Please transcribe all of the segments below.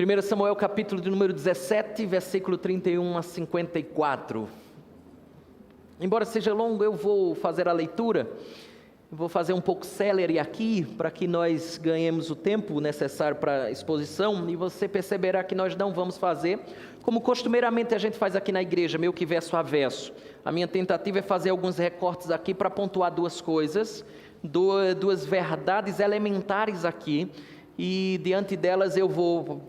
1 Samuel capítulo de número 17, versículo 31 a 54. Embora seja longo, eu vou fazer a leitura. Vou fazer um pouco célere aqui, para que nós ganhemos o tempo necessário para a exposição, e você perceberá que nós não vamos fazer como costumeiramente a gente faz aqui na igreja, meio que verso a verso. A minha tentativa é fazer alguns recortes aqui para pontuar duas coisas, duas verdades elementares aqui, e diante delas eu vou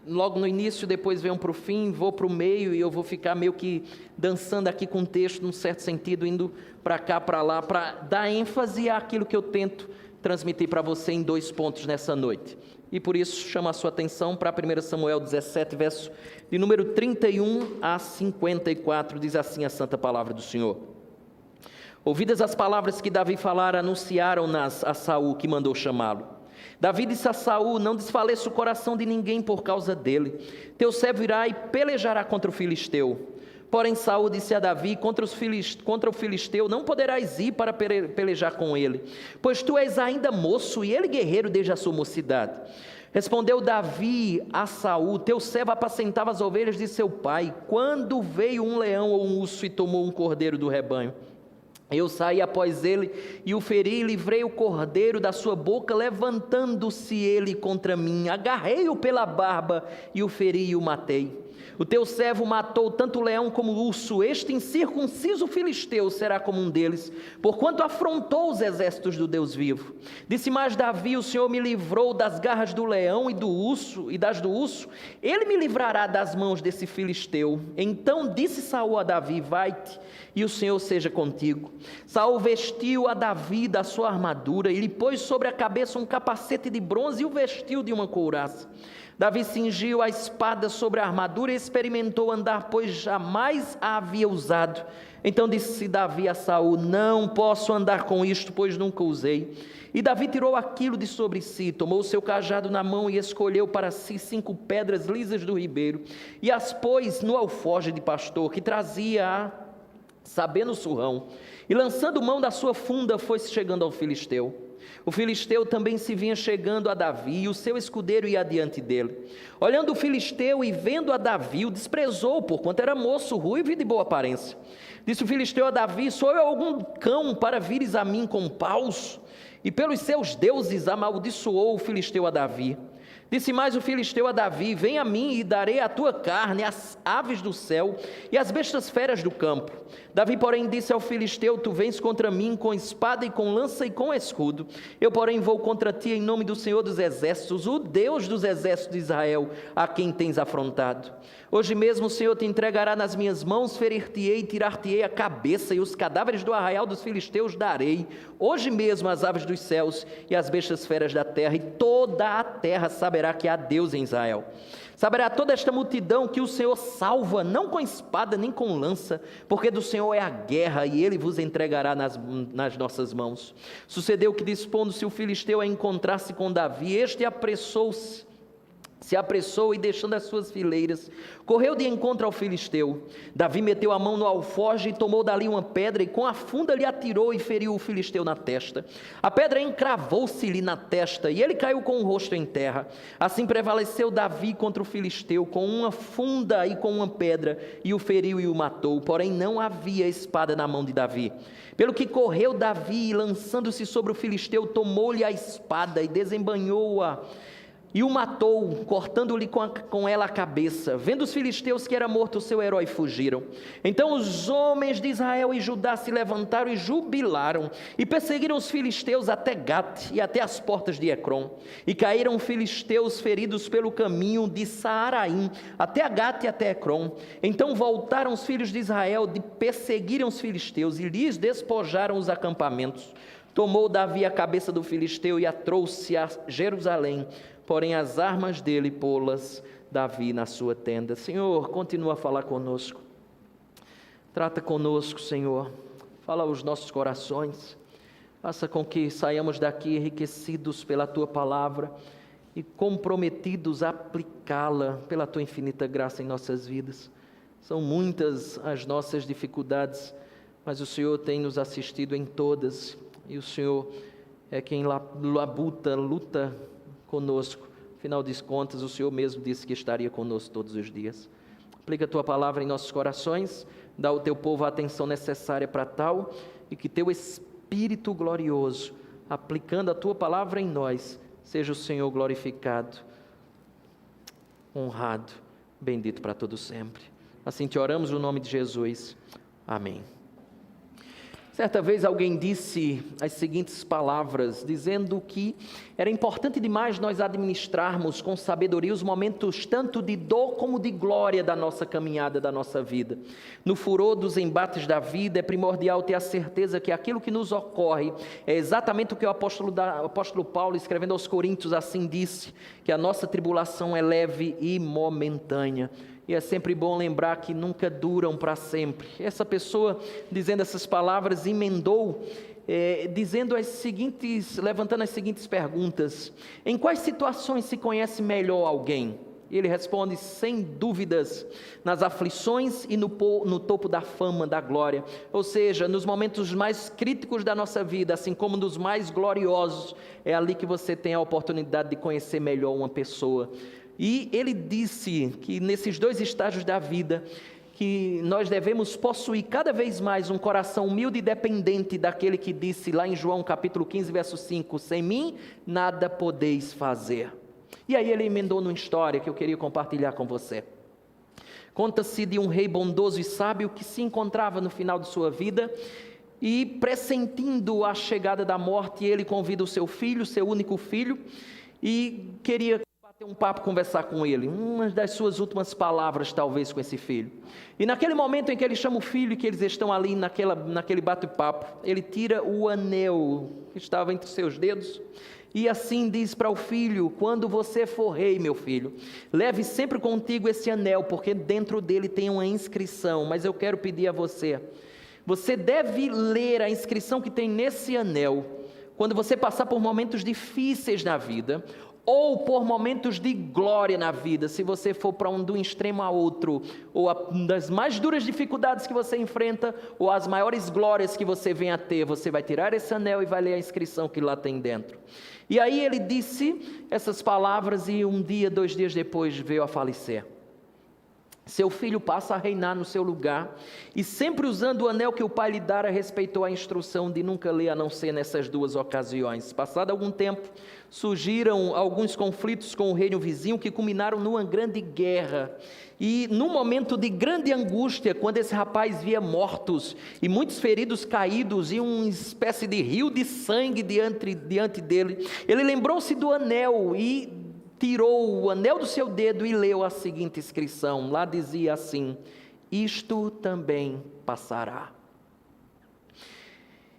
logo no início, depois venho para o fim, vou para o meio, e eu vou ficar meio que dançando aqui com o texto, num certo sentido, indo para cá, para lá, para dar ênfase àquilo que eu tento transmitir para você em 2 pontos nessa noite. E por isso chamo a sua atenção para 1 Samuel 17, verso de número 31 a 54, diz assim a santa palavra do Senhor. Ouvidas as palavras que Davi falara, anunciaram-nas a Saul, que mandou chamá-lo. Davi disse a Saul: não desfaleça o coração de ninguém por causa dele. Teu servo irá e pelejará contra o filisteu. Porém Saul disse a Davi: contra o filisteu não poderás ir para pelejar com ele, pois tu és ainda moço e ele guerreiro desde a sua mocidade. Respondeu Davi a Saul: teu servo apacentava as ovelhas de seu pai, quando veio um leão ou um urso e tomou um cordeiro do rebanho. Eu saí após ele e o feri, livrei o cordeiro da sua boca, levantando-se ele contra mim. Agarrei-o pela barba e o feri e o matei. O teu servo matou tanto o leão como o urso. Este incircunciso filisteu será como um deles, porquanto afrontou os exércitos do Deus vivo. Disse mais Davi: o Senhor me livrou das garras do leão e das do urso. Ele me livrará das mãos desse filisteu. Então disse Saul a Davi: vai-te, e o Senhor seja contigo. Saul vestiu a Davi da sua armadura e lhe pôs sobre a cabeça um capacete de bronze e o vestiu de uma couraça. Davi cingiu a espada sobre a armadura e experimentou andar, pois jamais a havia usado. Então disse Davi a Saul: não posso andar com isto, pois nunca usei. E Davi tirou aquilo de sobre si, tomou o seu cajado na mão e escolheu para si 5 pedras lisas do ribeiro, e as pôs no alforje de pastor, que trazia a saber no surrão, e lançando mão da sua funda, foi-se chegando ao filisteu. O filisteu também se vinha chegando a Davi, e o seu escudeiro ia adiante dele. Olhando o filisteu e vendo a Davi, o desprezou, porquanto era moço, ruivo e de boa aparência. Disse o filisteu a Davi: sou eu algum cão para vires a mim com paus? E pelos seus deuses amaldiçoou o filisteu a Davi. Disse mais o filisteu a Davi: vem a mim e darei a tua carne às aves do céu e às bestas feras do campo. Davi, porém, disse ao filisteu: tu vens contra mim com espada e com lança e com escudo. Eu, porém, vou contra ti em nome do Senhor dos exércitos, o Deus dos exércitos de Israel, a quem tens afrontado. Hoje mesmo o Senhor te entregará nas minhas mãos, ferir-te-ei, tirar-te-ei a cabeça, e os cadáveres do arraial dos filisteus darei. Hoje mesmo as aves dos céus e as bestas feras da terra, e toda a terra saberá que há Deus em Israel. Saberá toda esta multidão que o Senhor salva, não com espada nem com lança, porque do Senhor é a guerra, e Ele vos entregará nas nossas mãos. Sucedeu que, dispondo-se o filisteu a encontrar-se com Davi, este se apressou e, deixando as suas fileiras, correu de encontro ao filisteu. Davi meteu a mão no alforje e tomou dali uma pedra, e com a funda lhe atirou e feriu o filisteu na testa. A pedra encravou-se-lhe na testa, e ele caiu com o rosto em terra. Assim prevaleceu Davi contra o filisteu, com uma funda e com uma pedra, e o feriu e o matou. Porém não havia espada na mão de Davi. Pelo que correu Davi, e lançando-se sobre o filisteu, tomou-lhe a espada e desembainhou-a, e o matou, cortando-lhe com ela a cabeça. Vendo os filisteus que era morto o seu herói, fugiram. Então os homens de Israel e Judá se levantaram e jubilaram, e perseguiram os filisteus até Gate e até as portas de Ecrom. E caíram filisteus feridos pelo caminho de Saaraim até a Gate e até Ecrom. Então voltaram os filhos de Israel de perseguirem os filisteus, e lhes despojaram os acampamentos. Tomou Davi a cabeça do filisteu e a trouxe a Jerusalém, porém as armas dele pô-las Davi na sua tenda. Senhor, continua a falar conosco. Trata conosco, Senhor. Fala aos nossos corações. Faça com que saiamos daqui enriquecidos pela Tua palavra e comprometidos a aplicá-la pela Tua infinita graça em nossas vidas. São muitas as nossas dificuldades, mas o Senhor tem nos assistido em todas, e o Senhor é quem luta conosco, Afinal de contas, o Senhor mesmo disse que estaria conosco todos os dias. Aplica a Tua palavra em nossos corações, dá ao Teu povo a atenção necessária para tal, e que Teu Espírito glorioso, aplicando a Tua palavra em nós, seja o Senhor glorificado, honrado, bendito para todo sempre. Assim te oramos no nome de Jesus. Amém. Certa vez alguém disse as seguintes palavras, dizendo que era importante demais nós administrarmos com sabedoria os momentos tanto de dor como de glória da nossa caminhada, da nossa vida. No furor dos embates da vida, é primordial ter a certeza que aquilo que nos ocorre é exatamente o que o apóstolo Paulo, escrevendo aos Coríntios, assim disse, que a nossa tribulação é leve e momentânea. E é sempre bom lembrar que nunca duram para sempre. Essa pessoa, dizendo essas palavras, emendou, levantando as seguintes perguntas: em quais situações se conhece melhor alguém? E ele responde: sem dúvidas, nas aflições e no topo da fama, da glória. Ou seja, nos momentos mais críticos da nossa vida, assim como nos mais gloriosos, é ali que você tem a oportunidade de conhecer melhor uma pessoa. E ele disse que nesses dois estágios da vida, que nós devemos possuir cada vez mais um coração humilde e dependente daquele que disse lá em João capítulo 15, verso 5, sem mim nada podeis fazer. E aí ele emendou numa história que eu queria compartilhar com você. Conta-se de um rei bondoso e sábio que se encontrava no final de sua vida e, pressentindo a chegada da morte, ele convida o seu filho, seu único filho, e queria ter um papo, conversar com ele, uma das suas últimas palavras talvez com esse filho. E naquele momento em que ele chama o filho e que eles estão ali naquele bate-papo, ele tira o anel que estava entre seus dedos e assim diz para o filho: quando você for rei, meu filho, leve sempre contigo esse anel, porque dentro dele tem uma inscrição, mas eu quero pedir a você, você deve ler a inscrição que tem nesse anel, quando você passar por momentos difíceis na vida, ou por momentos de glória na vida, se você for para de um extremo a outro, ou das mais duras dificuldades que você enfrenta, ou as maiores glórias que você vem a ter, você vai tirar esse anel e vai ler a inscrição que lá tem dentro. E aí ele disse essas palavras e 1 dia, 2 dias depois veio a falecer. Seu filho passa a reinar no seu lugar, e sempre usando o anel que o pai lhe dara, respeitou a instrução de nunca ler a não ser nessas 2 ocasiões. Passado algum tempo, surgiram alguns conflitos com o reino vizinho que culminaram numa grande guerra. E num momento de grande angústia, quando esse rapaz via mortos e muitos feridos caídos e uma espécie de rio de sangue diante dele, ele lembrou-se do anel e tirou o anel do seu dedo e leu a seguinte inscrição. Lá dizia assim: isto também passará.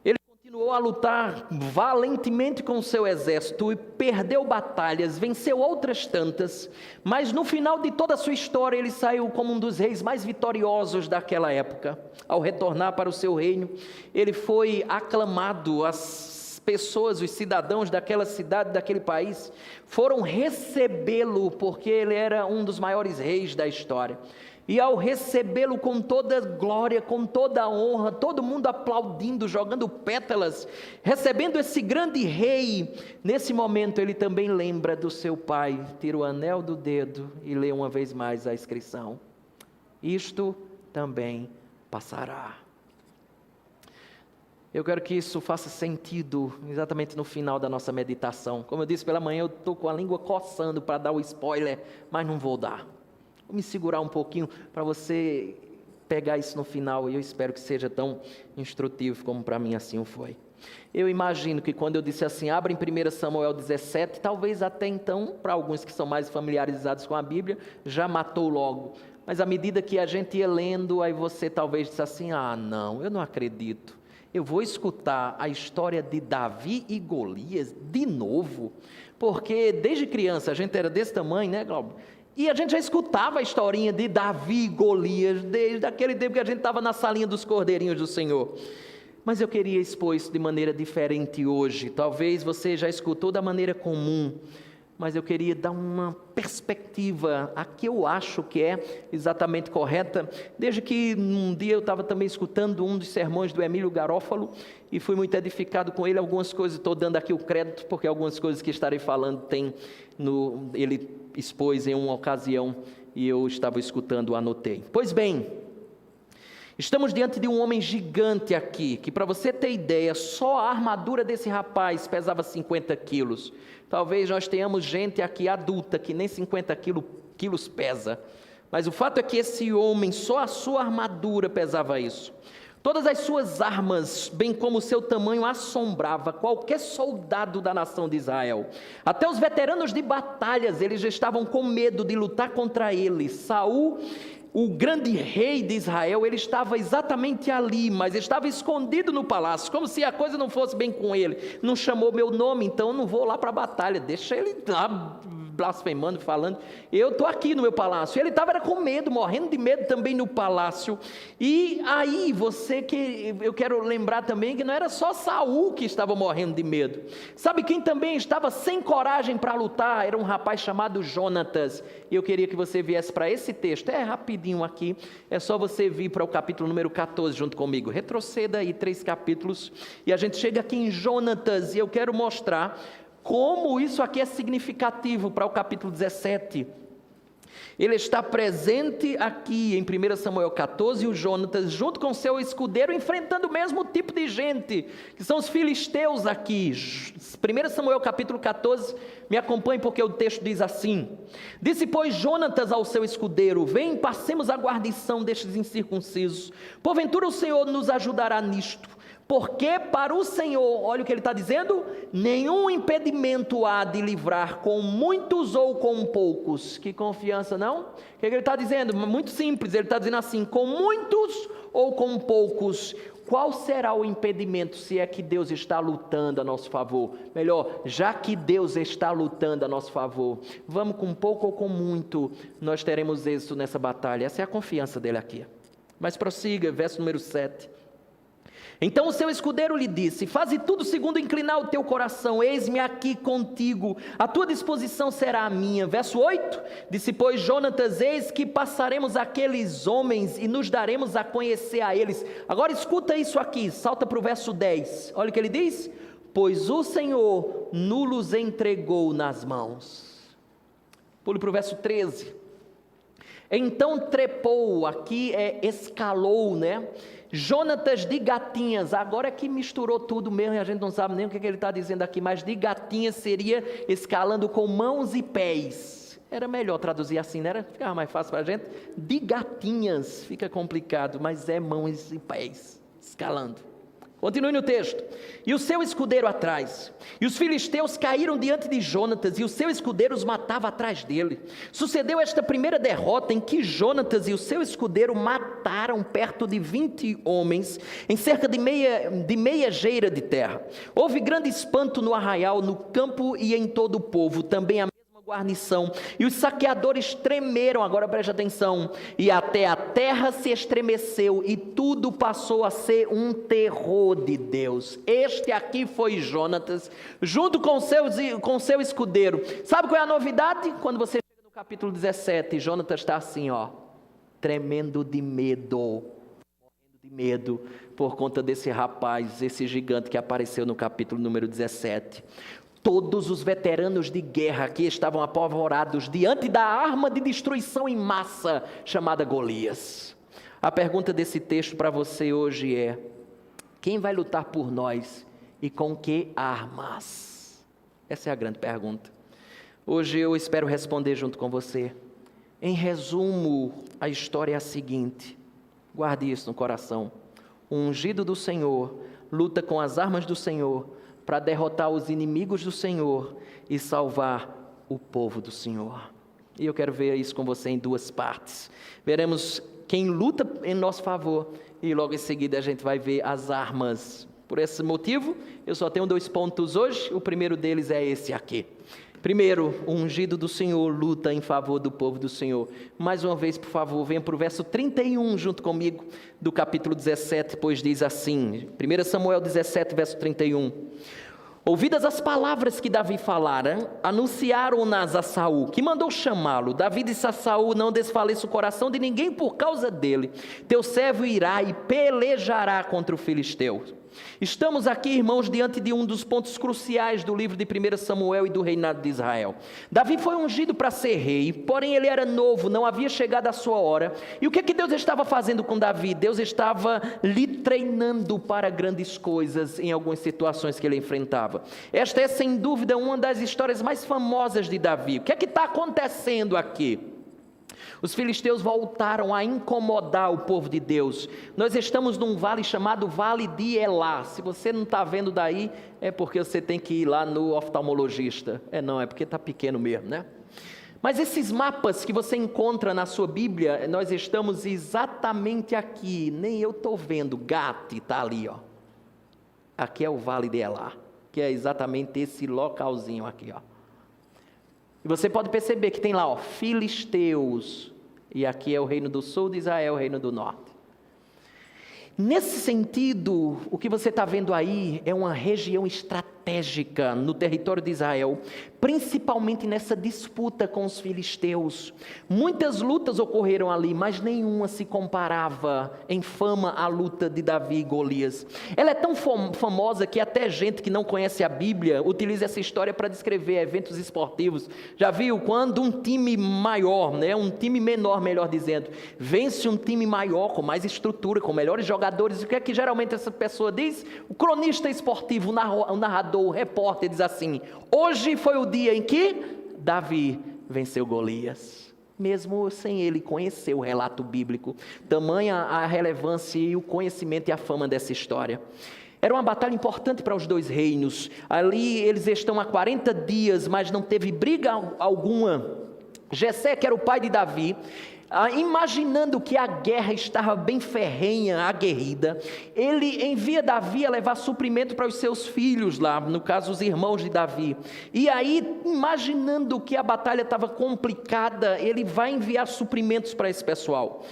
Ele continuou a lutar valentemente com o seu exército e perdeu batalhas, venceu outras tantas, mas no final de toda a sua história ele saiu como um dos reis mais vitoriosos daquela época. Ao retornar para o seu reino, ele foi aclamado, as pessoas, os cidadãos daquela cidade, daquele país, foram recebê-lo, porque ele era um dos maiores reis da história. E ao recebê-lo com toda glória, com toda honra, todo mundo aplaudindo, jogando pétalas, recebendo esse grande rei, nesse momento ele também lembra do seu pai, tira o anel do dedo e lê uma vez mais a inscrição: isto também passará. Eu quero que isso faça sentido exatamente no final da nossa meditação. Como eu disse pela manhã, eu estou com a língua coçando para dar o spoiler, mas não vou dar. Vou me segurar um pouquinho para você pegar isso no final, e eu espero que seja tão instrutivo como para mim assim o foi. Eu imagino que quando eu disse assim, abra em 1 Samuel 17, talvez até então, para alguns que são mais familiarizados com a Bíblia, já matou logo. Mas à medida que a gente ia lendo, aí você talvez disse assim: ah não, eu não acredito. Eu vou escutar a história de Davi e Golias de novo, porque desde criança a gente era desse tamanho, né, Glauber? E a gente já escutava a historinha de Davi e Golias, desde aquele tempo que a gente estava na salinha dos cordeirinhos do Senhor. Mas eu queria expor isso de maneira diferente hoje. Talvez você já escutou da maneira comum, mas eu queria dar uma perspectiva, a que eu acho que é exatamente correta, desde que um dia eu estava também escutando um dos sermões do Emílio Garófalo, e fui muito edificado com ele. Algumas coisas, estou dando aqui o crédito, porque algumas coisas que estarei falando ele expôs em uma ocasião, e eu estava escutando, anotei. Pois bem, estamos diante de um homem gigante aqui, que, para você ter ideia, só a armadura desse rapaz pesava 50 quilos. Talvez nós tenhamos gente aqui adulta que nem 50 quilos pesa, mas o fato é que esse homem, só a sua armadura pesava isso. Todas as suas armas, bem como o seu tamanho, assombrava qualquer soldado da nação de Israel. Até os veteranos de batalhas, eles já estavam com medo de lutar contra ele. Saul, o grande rei de Israel, ele estava exatamente ali, mas estava escondido no palácio, como se a coisa não fosse bem com ele. Não chamou meu nome, então eu não vou lá para a batalha, deixa ele lá blasfemando, falando, eu estou aqui no meu palácio. Ele estava com medo, morrendo de medo também no palácio. E aí, eu quero lembrar também que não era só Saul que estava morrendo de medo. Sabe quem também estava sem coragem para lutar? Era um rapaz chamado Jonatas. E eu queria que você viesse para esse texto, é rapidinho aqui, é só você vir para o capítulo número 14 junto comigo. Retroceda aí 3 capítulos, e a gente chega aqui em Jonatas, e eu quero mostrar como isso aqui é significativo para o capítulo 17. Ele está presente aqui em 1 Samuel 14, o Jonatas, junto com seu escudeiro, enfrentando o mesmo tipo de gente, que são os filisteus aqui. 1 Samuel capítulo 14, me acompanhe, porque o texto diz assim: disse, pois, Jonatas ao seu escudeiro, vem, passemos a guarnição destes incircuncisos, porventura o Senhor nos ajudará nisto. Porque para o Senhor, olha o que ele está dizendo, nenhum impedimento há de livrar com muitos ou com poucos. Que confiança, não? O que ele está dizendo? Muito simples, ele está dizendo assim, com muitos ou com poucos. Qual será o impedimento, se é que Deus está lutando a nosso favor? Melhor, já que Deus está lutando a nosso favor, vamos com pouco ou com muito, nós teremos êxito nessa batalha. Essa é a confiança dele aqui. Mas prossiga, verso número 7. Então o seu escudeiro lhe disse, faze tudo segundo inclinar o teu coração, eis-me aqui contigo, a tua disposição será a minha. Verso 8, disse, pois, Jonatas, eis que passaremos aqueles homens e nos daremos a conhecer a eles. Agora escuta isso aqui, salta para o verso 10, olha o que ele diz, pois o Senhor nos entregou nas mãos. Pule para o verso 13, então trepou, aqui escalou, né? Jonatas de gatinhas, agora é que misturou tudo mesmo, e a gente não sabe nem o que ele está dizendo aqui, mas de gatinhas seria escalando com mãos e pés. Era melhor traduzir assim, não era? Ficava mais fácil para a gente. De gatinhas, fica complicado, mas é mãos e pés, escalando. Continue no texto. E o seu escudeiro atrás. E os filisteus caíram diante de Jonatas, e o seu escudeiro os matava atrás dele. Sucedeu esta primeira derrota, em que Jonatas e o seu escudeiro mataram perto de 20 homens, em cerca de meia geira de terra. Houve grande espanto no arraial, no campo e em todo o povo, também a guarnição, e os saqueadores tremeram, agora preste atenção, e até a terra se estremeceu, e tudo passou a ser um terror de Deus. Este aqui foi Jonatas, junto com seu escudeiro. Sabe qual é a novidade? Quando você chega no capítulo 17, Jonatas está assim, tremendo de medo, morrendo de medo, por conta desse rapaz, esse gigante que apareceu no capítulo número 17. Todos os veteranos de guerra aqui estavam apavorados diante da arma de destruição em massa chamada Golias. A pergunta desse texto para você hoje é: quem vai lutar por nós e com que armas? Essa é a grande pergunta. Hoje eu espero responder junto com você. Em resumo, a história é a seguinte, guarde isso no coração: o ungido do Senhor luta com as armas do Senhor para derrotar os inimigos do Senhor e salvar o povo do Senhor. E eu quero ver isso com você em 2 partes. Veremos quem luta em nosso favor e logo em seguida a gente vai ver as armas. Por esse motivo, eu só tenho 2 pontos hoje. O primeiro deles é esse aqui. Primeiro, o ungido do Senhor luta em favor do povo do Senhor. Mais uma vez, por favor, venha para o verso 31 junto comigo do capítulo 17, pois diz assim, 1 Samuel 17, verso 31. Ouvidas as palavras que Davi falara, anunciaram-nas a Saul, que mandou chamá-lo. Davi disse a Saul: não desfaleça o coração de ninguém por causa dele. Teu servo irá e pelejará contra o filisteu. Estamos aqui, irmãos, diante de um dos pontos cruciais do livro de 1 Samuel e do reinado de Israel. Davi foi ungido para ser rei, porém ele era novo, não havia chegado a sua hora. E o que Deus estava fazendo com Davi? Deus estava lhe treinando para grandes coisas em algumas situações que ele enfrentava. Esta é, sem dúvida, uma das histórias mais famosas de Davi. O que está acontecendo aqui? Os filisteus voltaram a incomodar o povo de Deus. Nós estamos num vale chamado Vale de Elá. Se você não está vendo daí, é porque você tem que ir lá no oftalmologista. É porque está pequeno mesmo, né? Mas esses mapas que você encontra na sua Bíblia, nós estamos exatamente aqui. Nem eu estou vendo, Gate está ali, ó. Aqui é o Vale de Elá, que é exatamente esse localzinho aqui, ó. E você pode perceber que tem lá, ó, filisteus, e aqui é o reino do sul de Israel, o reino do norte. Nesse sentido, o que você está vendo aí é uma região estratégica no território de Israel, principalmente nessa disputa com os filisteus. Muitas lutas ocorreram ali, mas nenhuma se comparava em fama à luta de Davi e Golias. Ela é tão famosa que até gente que não conhece a Bíblia utiliza essa história para descrever eventos esportivos. Já viu? Quando um time maior, um time menor, melhor dizendo, vence um time maior, com mais estrutura, com melhores jogadores, o que é que geralmente essa pessoa diz? O cronista esportivo, o narrador, o repórter diz assim: hoje foi o dia em que Davi venceu Golias. Mesmo sem ele conhecer o relato bíblico, tamanha a relevância e o conhecimento e a fama dessa história. Era uma batalha importante para os dois reinos. Ali eles estão há 40 dias, mas não teve briga alguma. Jessé, que era o pai de Davi, imaginando que a guerra estava bem ferrenha, aguerrida, ele envia Davi a levar suprimento para os seus filhos lá, no caso os irmãos de Davi. E aí, imaginando que a batalha estava complicada, ele vai enviar suprimentos para esse pessoal.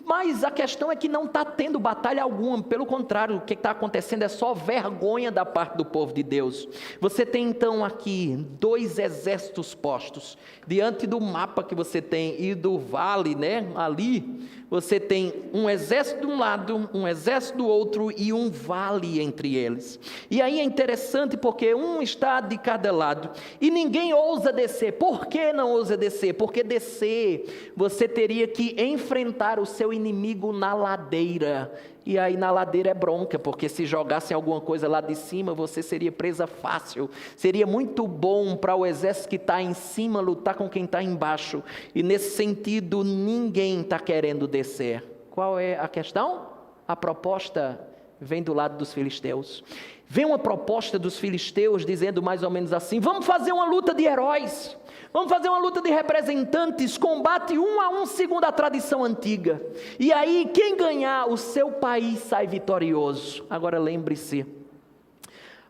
Mas a questão é que não está tendo batalha alguma, pelo contrário, o que está acontecendo é só vergonha da parte do povo de Deus. Você tem então aqui 2 exércitos postos, diante do mapa que você tem e do vale, ali você tem um exército de um lado, um exército do outro e um vale entre eles. E aí é interessante porque um está de cada lado e ninguém ousa descer. Por que não ousa descer? Porque descer você teria que enfrentar o seu inimigo na ladeira. E aí na ladeira é bronca, porque se jogassem alguma coisa lá de cima, você seria presa fácil. Seria muito bom para o exército que está em cima lutar com quem está embaixo. E nesse sentido, ninguém está querendo descer. Qual é a questão? A proposta vem do lado dos filisteus. Vem uma proposta dos filisteus dizendo mais ou menos assim: vamos fazer uma luta de heróis. Vamos fazer uma luta de representantes, combate 1 a 1 segundo a tradição antiga. E aí quem ganhar, o seu país sai vitorioso. Agora lembre-se,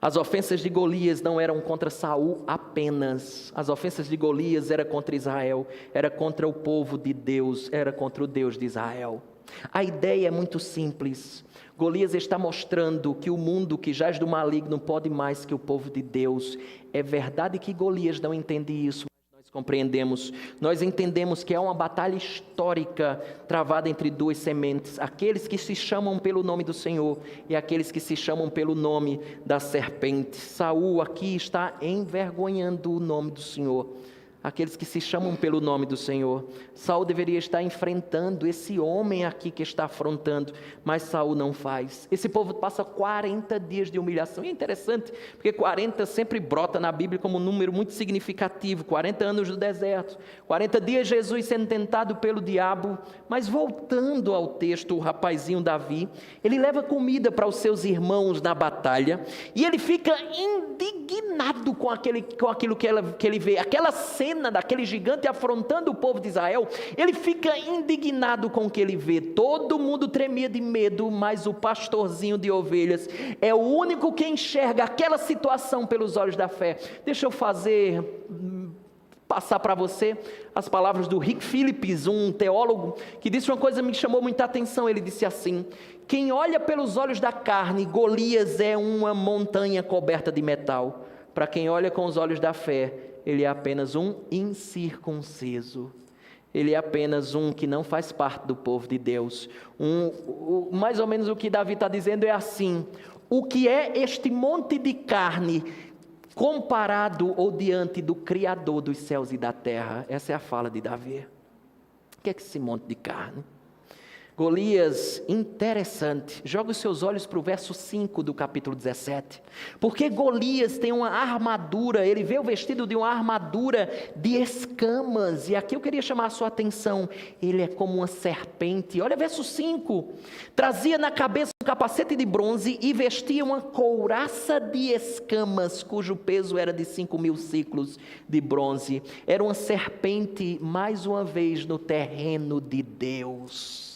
as ofensas de Golias não eram contra Saul apenas. As ofensas de Golias eram contra Israel, era contra o povo de Deus, era contra o Deus de Israel. A ideia é muito simples. Golias está mostrando que o mundo que jaz do maligno pode mais que o povo de Deus. É verdade que Golias não entende isso. Compreendemos, nós entendemos que é uma batalha histórica travada entre 2 sementes, aqueles que se chamam pelo nome do Senhor e aqueles que se chamam pelo nome da serpente. Saul aqui está envergonhando o nome do Senhor, aqueles que se chamam pelo nome do Senhor. Saul deveria estar enfrentando esse homem aqui que está afrontando, mas Saul não faz. Esse povo passa 40 dias de humilhação. E é interessante, porque 40 sempre brota na Bíblia como um número muito significativo. 40 anos do deserto, 40 dias Jesus sendo tentado pelo diabo. Mas voltando ao texto, o rapazinho Davi, ele leva comida para os seus irmãos na batalha, e ele fica indignado com aquilo que ele vê, aquela cena daquele gigante afrontando o povo de Israel. Ele fica indignado com o que ele vê. Todo mundo tremia de medo, mas o pastorzinho de ovelhas é o único que enxerga aquela situação pelos olhos da fé. Deixa eu fazer passar para você as palavras do Rick Phillips, um teólogo, que disse uma coisa que me chamou muita atenção. Ele disse assim: quem olha pelos olhos da carne, Golias é uma montanha coberta de metal. Para quem olha com os olhos da fé, ele é apenas um incircunciso. Ele é apenas um que não faz parte do povo de Deus. Mais ou menos o que Davi está dizendo é assim: o que é este monte de carne comparado ou diante do Criador dos céus e da terra? Essa é a fala de Davi. O que é esse monte de carne? Golias, interessante, joga os seus olhos para o verso 5 do capítulo 17, porque Golias tem uma armadura, ele veio vestido de uma armadura de escamas, e aqui eu queria chamar a sua atenção, ele é como uma serpente. Olha verso 5, trazia na cabeça um capacete de bronze e vestia uma couraça de escamas, cujo peso era de 5.000 ciclos de bronze. Era uma serpente, mais uma vez, no terreno de Deus.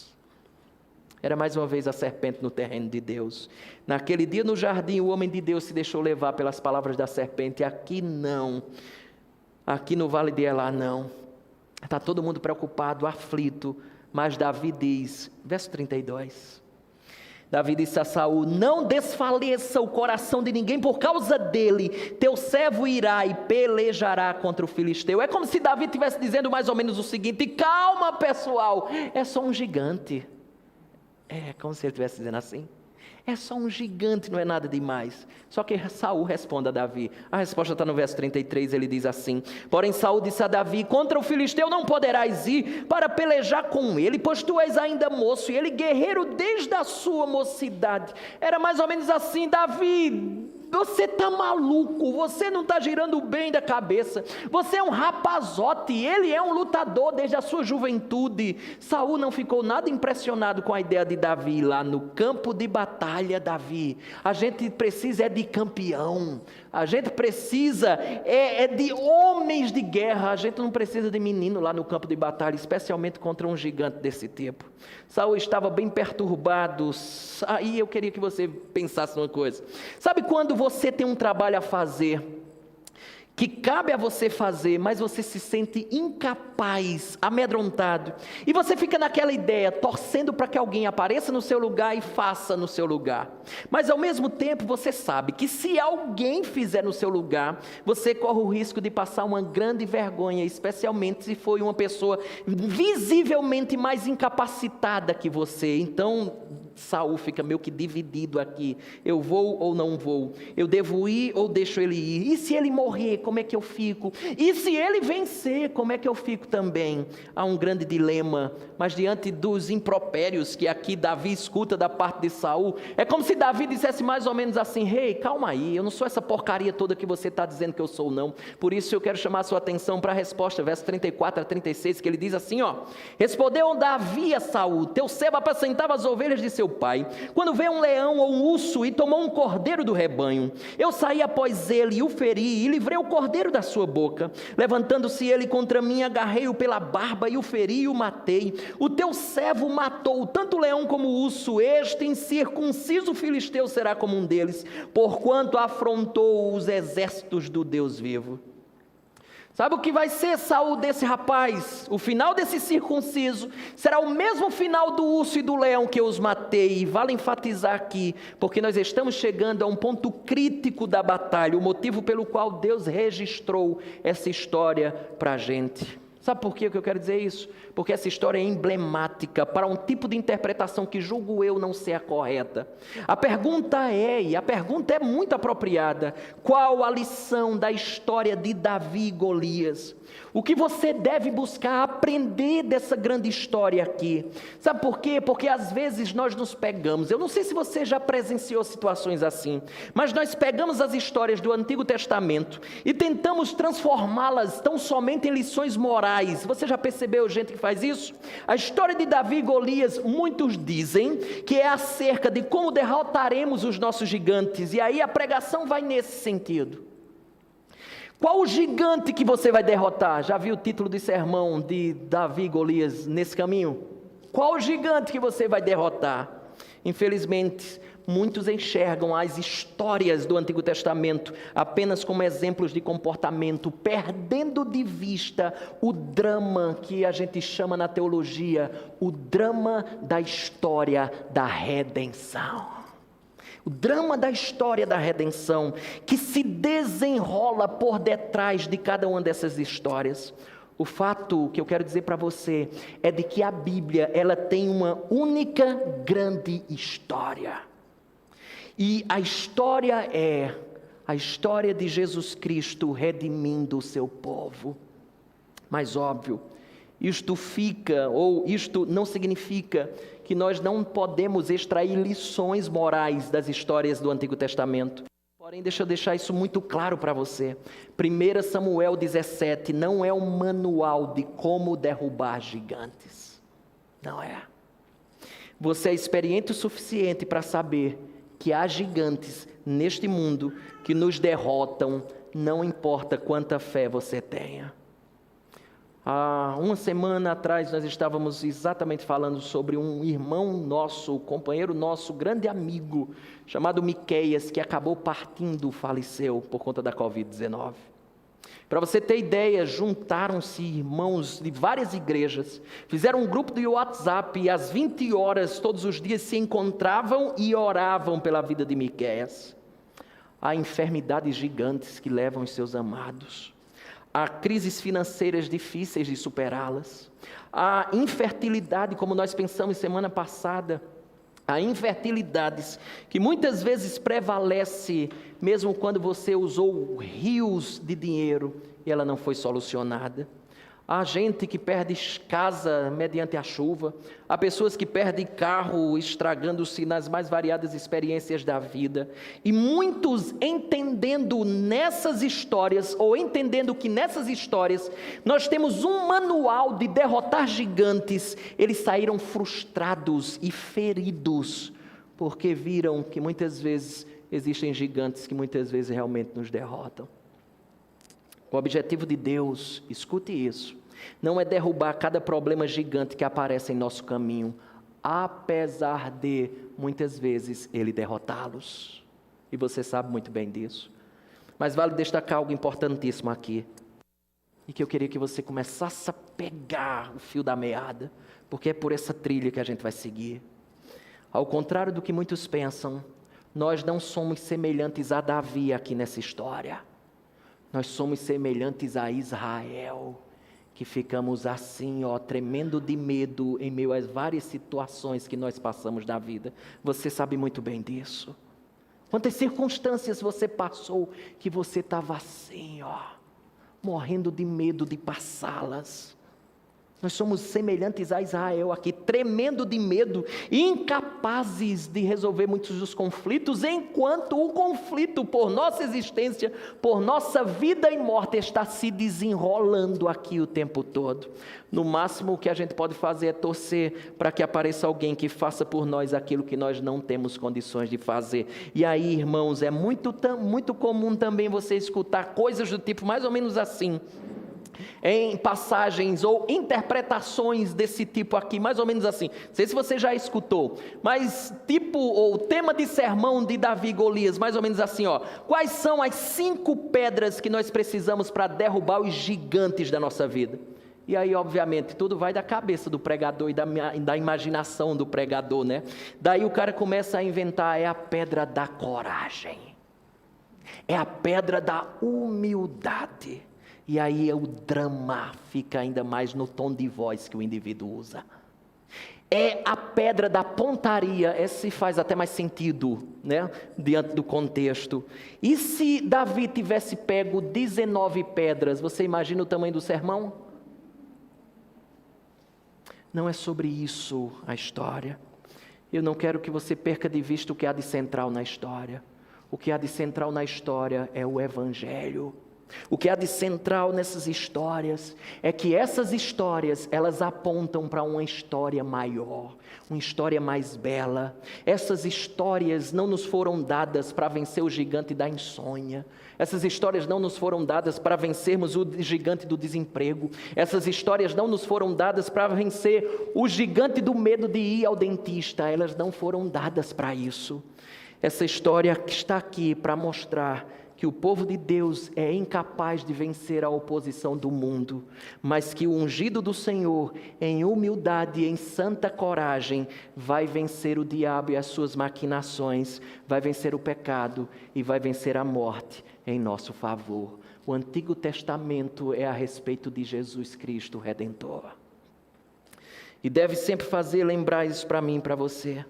Era mais uma vez a serpente no terreno de Deus. Naquele dia no jardim, o homem de Deus se deixou levar pelas palavras da serpente. Aqui não. Aqui no vale de Elá não. Está todo mundo preocupado, aflito. Mas Davi diz, verso 32. Davi disse a Saul: não desfaleça o coração de ninguém por causa dele. Teu servo irá e pelejará contra o filisteu. É como se Davi estivesse dizendo mais ou menos o seguinte: calma, pessoal, é só um gigante. É como se ele estivesse dizendo assim: é só um gigante, não é nada demais. Só que Saul responde a Davi. A resposta está no verso 33, ele diz assim: porém Saul disse a Davi: contra o filisteu não poderás ir para pelejar com ele, pois tu és ainda moço, e ele guerreiro desde a sua mocidade. Era mais ou menos assim: Davi, você está maluco, você não está girando bem da cabeça, você é um rapazote, ele é um lutador desde a sua juventude. Saul não ficou nada impressionado com a ideia de Davi lá no campo de batalha. Davi, a gente precisa de campeão, a gente precisa de homens de guerra, a gente não precisa de menino lá no campo de batalha, especialmente contra um gigante desse tipo. Saul estava bem perturbado. Aí eu queria que você pensasse numa coisa: sabe quando você tem um trabalho a fazer, que cabe a você fazer, mas você se sente incapaz, amedrontado, e você fica naquela ideia, torcendo para que alguém apareça no seu lugar e faça no seu lugar, mas ao mesmo tempo você sabe que se alguém fizer no seu lugar, você corre o risco de passar uma grande vergonha, especialmente se for uma pessoa visivelmente mais incapacitada que você. Então Saul fica meio que dividido aqui: eu vou ou não vou? Eu devo ir ou deixo ele ir? E se ele morrer, como é que eu fico? E se ele vencer, como é que eu fico também? Há um grande dilema, mas diante dos impropérios que aqui Davi escuta da parte de Saul, é como se Davi dissesse mais ou menos assim: rei, calma aí, eu não sou essa porcaria toda que você está dizendo que eu sou, não. Por isso eu quero chamar a sua atenção para a resposta, verso 34 a 36, que ele diz assim, ó: respondeu Davi a Saul: teu servo apacentava as ovelhas de seu pai, quando veio um leão ou um urso e tomou um cordeiro do rebanho, eu saí após ele e o feri e livrei o cordeiro da sua boca. Levantando-se ele contra mim, agarrei-o pela barba e o feri e o matei. O teu servo matou tanto o leão como o urso. Este incircunciso filisteu será como um deles, porquanto afrontou os exércitos do Deus vivo. Sabe o que vai ser, Saul, desse rapaz? O final desse circunciso será o mesmo final do urso e do leão que eu os matei. E vale enfatizar aqui, porque nós estamos chegando a um ponto crítico da batalha, o motivo pelo qual Deus registrou essa história para a gente. Sabe por que eu quero dizer isso? Porque essa história é emblemática para um tipo de interpretação que julgo eu não ser a correta. A pergunta é muito apropriada: qual a lição da história de Davi e Golias? O que você deve buscar aprender dessa grande história aqui? Sabe por quê? Porque às vezes nós nos pegamos, eu não sei se você já presenciou situações assim, mas nós pegamos as histórias do Antigo Testamento e tentamos transformá-las tão somente em lições morais. Você já percebeu gente que faz isso? A história de Davi e Golias, muitos dizem que é acerca de como derrotaremos os nossos gigantes, e aí a pregação vai nesse sentido. Qual o gigante que você vai derrotar? Já viu o título de sermão de Davi e Golias nesse caminho? Qual o gigante que você vai derrotar? Infelizmente, muitos enxergam as histórias do Antigo Testamento apenas como exemplos de comportamento, perdendo de vista o drama que a gente chama na teologia, o drama da história da redenção. O drama da história da redenção, que se desenrola por detrás de cada uma dessas histórias. O fato que eu quero dizer para você é de que a Bíblia, ela tem uma única grande história. E a história é a história de Jesus Cristo redimindo o seu povo. Mas óbvio, isto não significa que nós não podemos extrair lições morais das histórias do Antigo Testamento. Porém, deixa eu deixar isso muito claro para você. 1 Samuel 17 não é um manual de como derrubar gigantes. Não é. Você é experiente o suficiente para saber que há gigantes neste mundo que nos derrotam, não importa quanta fé você tenha. Há uma semana atrás nós estávamos exatamente falando sobre um irmão nosso, companheiro nosso, grande amigo, chamado Miqueias, que acabou partindo, faleceu por conta da Covid-19. Para você ter ideia, juntaram-se irmãos de várias igrejas, fizeram um grupo de WhatsApp e às 20 horas todos os dias se encontravam e oravam pela vida de Miqueias. Há enfermidades gigantes que levam os seus amados. Há crises financeiras difíceis de superá-las. Há infertilidade, como nós pensamos semana passada. Há infertilidades que muitas vezes prevalece, mesmo quando você usou rios de dinheiro e ela não foi solucionada. Há gente que perde casa mediante a chuva. Há pessoas que perdem carro estragando-se nas mais variadas experiências da vida. E muitos entendendo nessas histórias, ou entendendo que nessas histórias nós temos um manual de derrotar gigantes, eles saíram frustrados e feridos, porque viram que muitas vezes existem gigantes que muitas vezes realmente nos derrotam. O objetivo de Deus, escute isso, não é derrubar cada problema gigante que aparece em nosso caminho, apesar de, muitas vezes, Ele derrotá-los. E você sabe muito bem disso. Mas vale destacar algo importantíssimo aqui, e que eu queria que você começasse a pegar o fio da meada, porque é por essa trilha que a gente vai seguir. Ao contrário do que muitos pensam, nós não somos semelhantes a Davi aqui nessa história. Nós somos semelhantes a Israel, que ficamos assim, tremendo de medo em meio às várias situações que nós passamos da vida. Você sabe muito bem disso. Quantas circunstâncias você passou que você estava assim, morrendo de medo de passá-las. Nós somos semelhantes a Israel aqui, tremendo de medo, incapazes de resolver muitos dos conflitos, enquanto o conflito por nossa existência, por nossa vida e morte, está se desenrolando aqui o tempo todo. No máximo, o que a gente pode fazer é torcer para que apareça alguém que faça por nós aquilo que nós não temos condições de fazer. E aí, irmãos, é muito comum também você escutar coisas do tipo mais ou menos assim, em passagens ou interpretações desse tipo aqui, mais ou menos assim. Não sei se você já escutou, mas ou tema de sermão de Davi e Golias, mais ou menos assim, quais são as 5 pedras que nós precisamos para derrubar os gigantes da nossa vida? E aí, obviamente, tudo vai da cabeça do pregador e da imaginação do pregador, né? Daí o cara começa a inventar, é a pedra da coragem, é a pedra da humildade. E aí o drama fica ainda mais no tom de voz que o indivíduo usa. É a pedra da pontaria, esse faz até mais sentido, né? Diante do contexto. E se Davi tivesse pego 19 pedras, você imagina o tamanho do sermão? Não é sobre isso a história. Eu não quero que você perca de vista o que há de central na história. O que há de central na história é o Evangelho. O que há de central nessas histórias é que essas histórias, elas apontam para uma história maior, uma história mais bela. Essas histórias não nos foram dadas para vencer o gigante da insônia. Essas histórias não nos foram dadas para vencermos o gigante do desemprego. Essas histórias não nos foram dadas para vencer o gigante do medo de ir ao dentista. Elas não foram dadas para isso. Essa história que está aqui para mostrar que o povo de Deus é incapaz de vencer a oposição do mundo, mas que o ungido do Senhor, em humildade e em santa coragem, vai vencer o diabo e as suas maquinações, vai vencer o pecado e vai vencer a morte em nosso favor. O Antigo Testamento é a respeito de Jesus Cristo Redentor. E deve sempre fazer lembrar isso para mim e para você.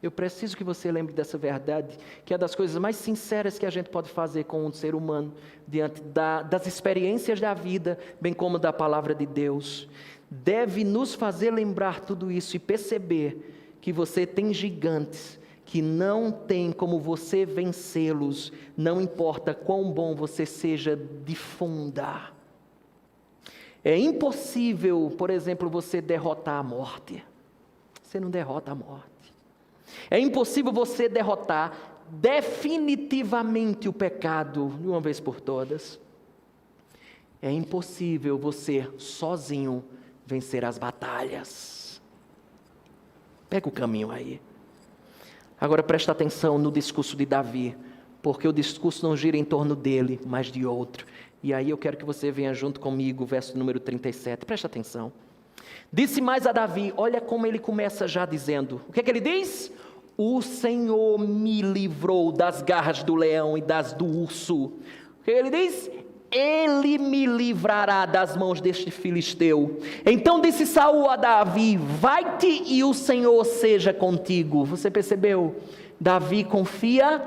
Eu preciso que você lembre dessa verdade, que é das coisas mais sinceras que a gente pode fazer com um ser humano, diante das experiências da vida, bem como da palavra de Deus. Deve nos fazer lembrar tudo isso e perceber que você tem gigantes, que não tem como você vencê-los, não importa quão bom você seja de fundar. É impossível, por exemplo, você derrotar a morte. Você não derrota a morte. É impossível você derrotar definitivamente o pecado de uma vez por todas. É impossível você sozinho vencer as batalhas. Pega o caminho aí. Agora presta atenção no discurso de Davi, porque o discurso não gira em torno dele, mas de outro. E aí eu quero que você venha junto comigo, verso número 37. Presta atenção. Disse mais a Davi, olha como ele começa já dizendo. O que é que ele diz? O Senhor me livrou das garras do leão e das do urso. O que ele diz? Ele me livrará das mãos deste filisteu. Então disse Saul a Davi, vai-te e o Senhor seja contigo. Você percebeu? Davi confia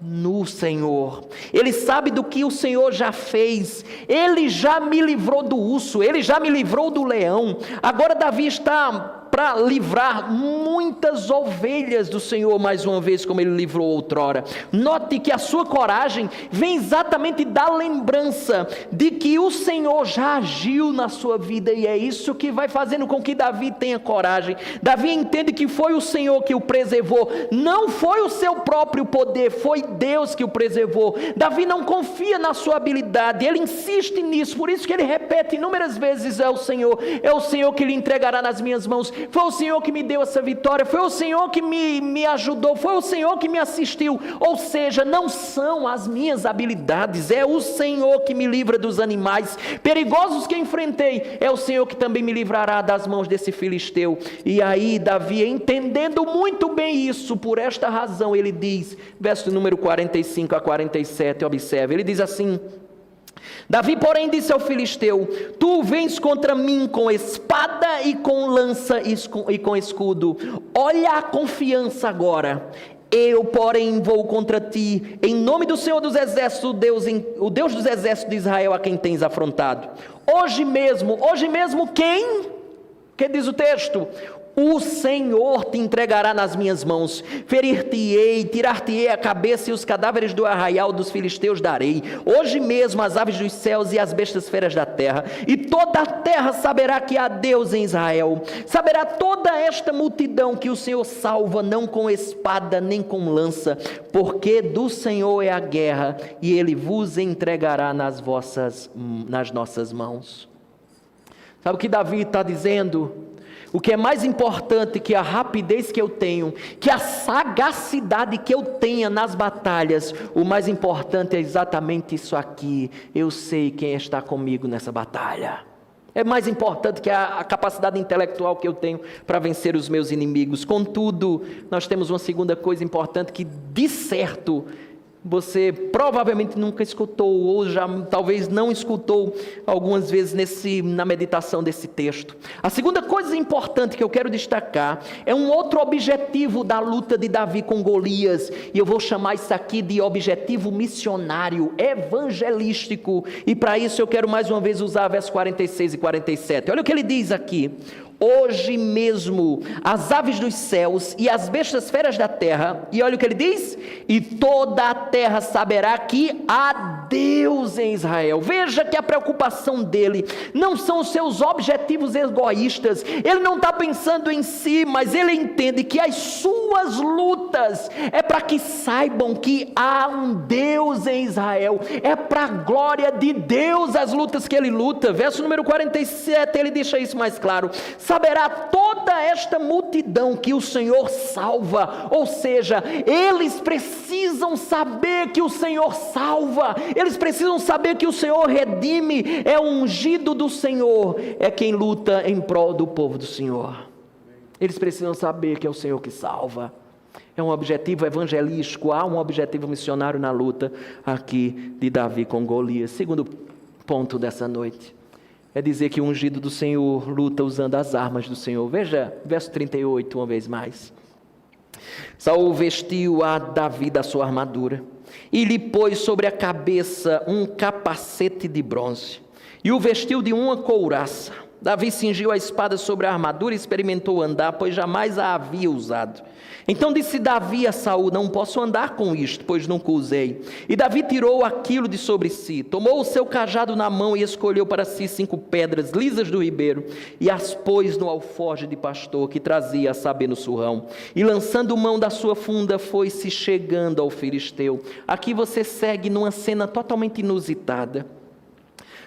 no Senhor. Ele sabe do que o Senhor já fez. Ele já me livrou do urso, ele já me livrou do leão. Agora Davi está para livrar muitas ovelhas do Senhor, mais uma vez, como ele livrou outrora. Note que a sua coragem vem exatamente da lembrança de que o Senhor já agiu na sua vida, e é isso que vai fazendo com que Davi tenha coragem. Davi entende que foi o Senhor que o preservou, não foi o seu próprio poder, foi Deus que o preservou. Davi não confia na sua habilidade, ele insiste nisso, por isso que ele repete inúmeras vezes, é o Senhor que lhe entregará nas minhas mãos, foi o Senhor que me deu essa vitória, foi o Senhor que me ajudou, foi o Senhor que me assistiu. Ou seja, não são as minhas habilidades, é o Senhor que me livra dos animais perigosos que enfrentei, é o Senhor que também me livrará das mãos desse filisteu. E aí Davi, entendendo muito bem isso, por esta razão ele diz, verso número 45 a 47, observe, ele diz assim: Davi, porém, disse ao filisteu, tu vens contra mim com espada e com lança e com escudo. Olha a confiança agora. Eu, porém, vou contra ti, em nome do Senhor dos Exércitos, o Deus dos Exércitos de Israel, a quem tens afrontado. Hoje mesmo quem? Que diz o texto? O Senhor te entregará nas minhas mãos, ferir-te-ei, tirar-te-ei a cabeça e os cadáveres do arraial dos filisteus darei. Hoje mesmo as aves dos céus e as bestas feras da terra, e toda a terra saberá que há Deus em Israel. Saberá toda esta multidão que o Senhor salva, não com espada nem com lança, porque do Senhor é a guerra, e Ele vos entregará nas nossas mãos. Sabe o que Davi está dizendo? O que é mais importante que a rapidez que eu tenho, que a sagacidade que eu tenha nas batalhas, o mais importante é exatamente isso aqui. Eu sei quem está comigo nessa batalha. É mais importante que a capacidade intelectual que eu tenho para vencer os meus inimigos. Contudo, nós temos uma segunda coisa importante que, de certo, você provavelmente nunca escutou, ou já talvez não escutou algumas vezes na meditação desse texto. A segunda coisa importante que eu quero destacar é um outro objetivo da luta de Davi com Golias, e eu vou chamar isso aqui de objetivo missionário, evangelístico, e para isso eu quero mais uma vez usar versos 46 e 47. Olha o que ele diz aqui: hoje mesmo as aves dos céus e as bestas feras da terra, e olha o que ele diz, e toda a terra saberá que há Deus em Israel. Veja que a preocupação dele não são os seus objetivos egoístas, ele não está pensando em si, mas ele entende que as suas lutas é para que saibam que há um Deus em Israel, é para a glória de Deus as lutas que ele luta. Verso número 47, ele deixa isso mais claro: saberá toda esta multidão que o Senhor salva. Ou seja, eles precisam saber que o Senhor salva, eles precisam saber que o Senhor redime, é o ungido do Senhor, é quem luta em prol do povo do Senhor. Eles precisam saber que é o Senhor que salva. É um objetivo evangelístico, há um objetivo missionário na luta aqui de Davi com Golias. Segundo ponto dessa noite é dizer que o ungido do Senhor luta usando as armas do Senhor. Veja, verso 38, uma vez mais. Saul vestiu a Davi da sua armadura e lhe pôs sobre a cabeça um capacete de bronze e o vestiu de uma couraça. Davi cingiu a espada sobre a armadura e experimentou andar, pois jamais a havia usado. Então disse Davi a Saul: não posso andar com isto, pois nunca usei. E Davi tirou aquilo de sobre si, tomou o seu cajado na mão e escolheu para si 5 pedras lisas do ribeiro e as pôs no alforje de pastor que trazia, a saber, no surrão. E lançando mão da sua funda, foi-se chegando ao filisteu. Aqui você segue numa cena totalmente inusitada.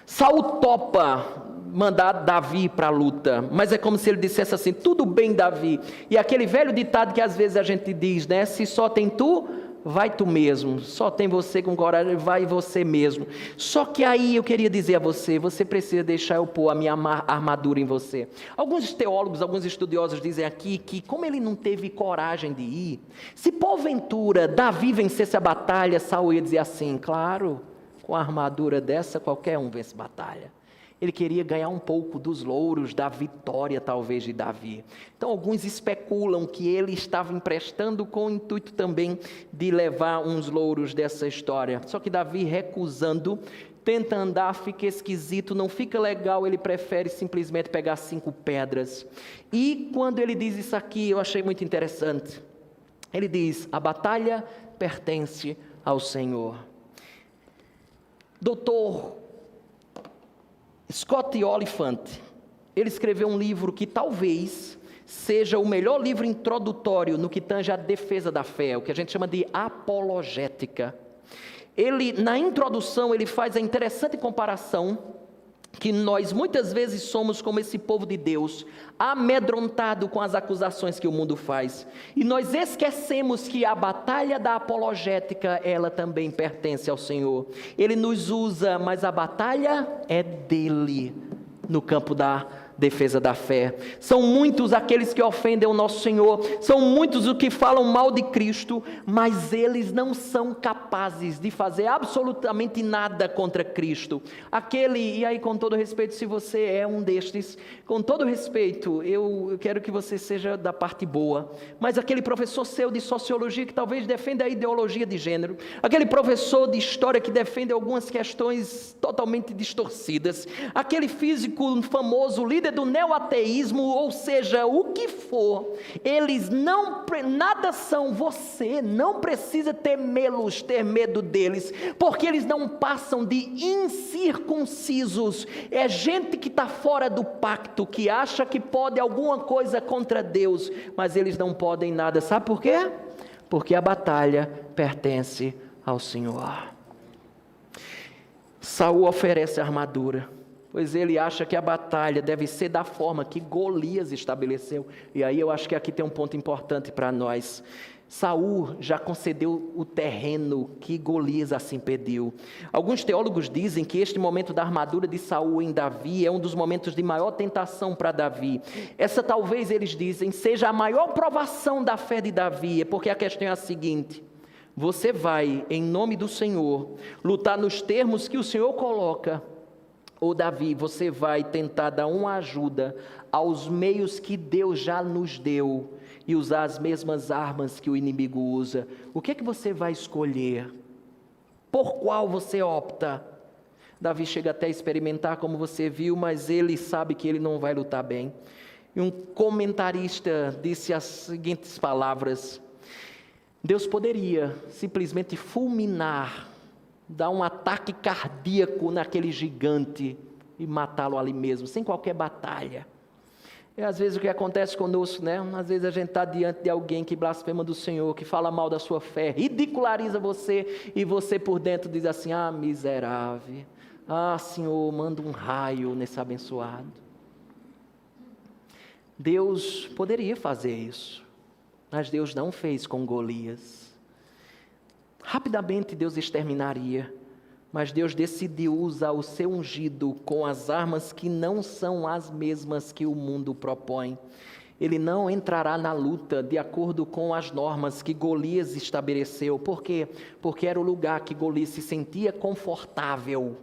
Saul topa mandar Davi para a luta, mas é como se ele dissesse assim: tudo bem, Davi. E aquele velho ditado que às vezes a gente diz, né? Se só tem tu, vai tu mesmo. Só tem você com coragem, vai você mesmo. Só que aí eu queria dizer a você, você precisa deixar eu pôr a minha armadura em você. Alguns teólogos, alguns estudiosos dizem aqui que como ele não teve coragem de ir, se porventura Davi vencesse a batalha, Saul ia dizer assim: claro, com a armadura dessa qualquer um vence batalha. Ele queria ganhar um pouco dos louros da vitória, talvez, de Davi. Então, alguns especulam que ele estava emprestando com o intuito também de levar uns louros dessa história. Só que Davi, recusando, tenta andar, fica esquisito, não fica legal, ele prefere simplesmente pegar 5 pedras. E quando ele diz isso aqui, eu achei muito interessante. Ele diz: a batalha pertence ao Senhor. Doutor Scott Oliphant, ele escreveu um livro que talvez seja o melhor livro introdutório no que tange à defesa da fé, o que a gente chama de apologética. Ele, na introdução, ele faz a interessante comparação que nós muitas vezes somos como esse povo de Deus, amedrontado com as acusações que o mundo faz, e nós esquecemos que a batalha da apologética, ela também pertence ao Senhor. Ele nos usa, mas a batalha é dele, no campo da defesa da fé. São muitos aqueles que ofendem o nosso Senhor, são muitos os que falam mal de Cristo, mas eles não são capazes de fazer absolutamente nada contra Cristo. E aí, com todo respeito, se você é um destes, com todo respeito, eu quero que você seja da parte boa, mas aquele professor seu de sociologia que talvez defenda a ideologia de gênero, aquele professor de história que defende algumas questões totalmente distorcidas, aquele físico famoso, líder do neoateísmo, ou seja, o que for, eles nada são. Você não precisa temê-los, ter medo deles, porque eles não passam de incircuncisos. É gente que está fora do pacto, que acha que pode alguma coisa contra Deus, mas eles não podem nada. Sabe por quê? Porque a batalha pertence ao Senhor. Saul oferece a armadura, pois ele acha que a batalha deve ser da forma que Golias estabeleceu. E aí eu acho que aqui tem um ponto importante para nós. Saul já concedeu o terreno que Golias assim pediu. Alguns teólogos dizem que este momento da armadura de Saul em Davi é um dos momentos de maior tentação para Davi. Essa talvez, eles dizem, seja a maior provação da fé de Davi, porque a questão é a seguinte: você vai, em nome do Senhor, lutar nos termos que o Senhor coloca, ou Davi, você vai tentar dar uma ajuda aos meios que Deus já nos deu e usar as mesmas armas que o inimigo usa? O que é que você vai escolher? Por qual você opta? Davi chega até a experimentar, como você viu, mas ele sabe que ele não vai lutar bem. E um comentarista disse as seguintes palavras: Deus poderia simplesmente fulminar dar um ataque cardíaco naquele gigante e matá-lo ali mesmo, sem qualquer batalha. É às vezes o que acontece conosco, né? Às vezes a gente está diante de alguém que blasfema do Senhor, que fala mal da sua fé, ridiculariza você, e você por dentro diz assim: ah, miserável, ah, Senhor, manda um raio nesse abençoado. Deus poderia fazer isso, mas Deus não fez com Golias. Rapidamente Deus exterminaria, mas Deus decidiu usar o seu ungido com as armas que não são as mesmas que o mundo propõe. Ele não entrará na luta de acordo com as normas que Golias estabeleceu. Por quê? Porque era o lugar que Golias se sentia confortável.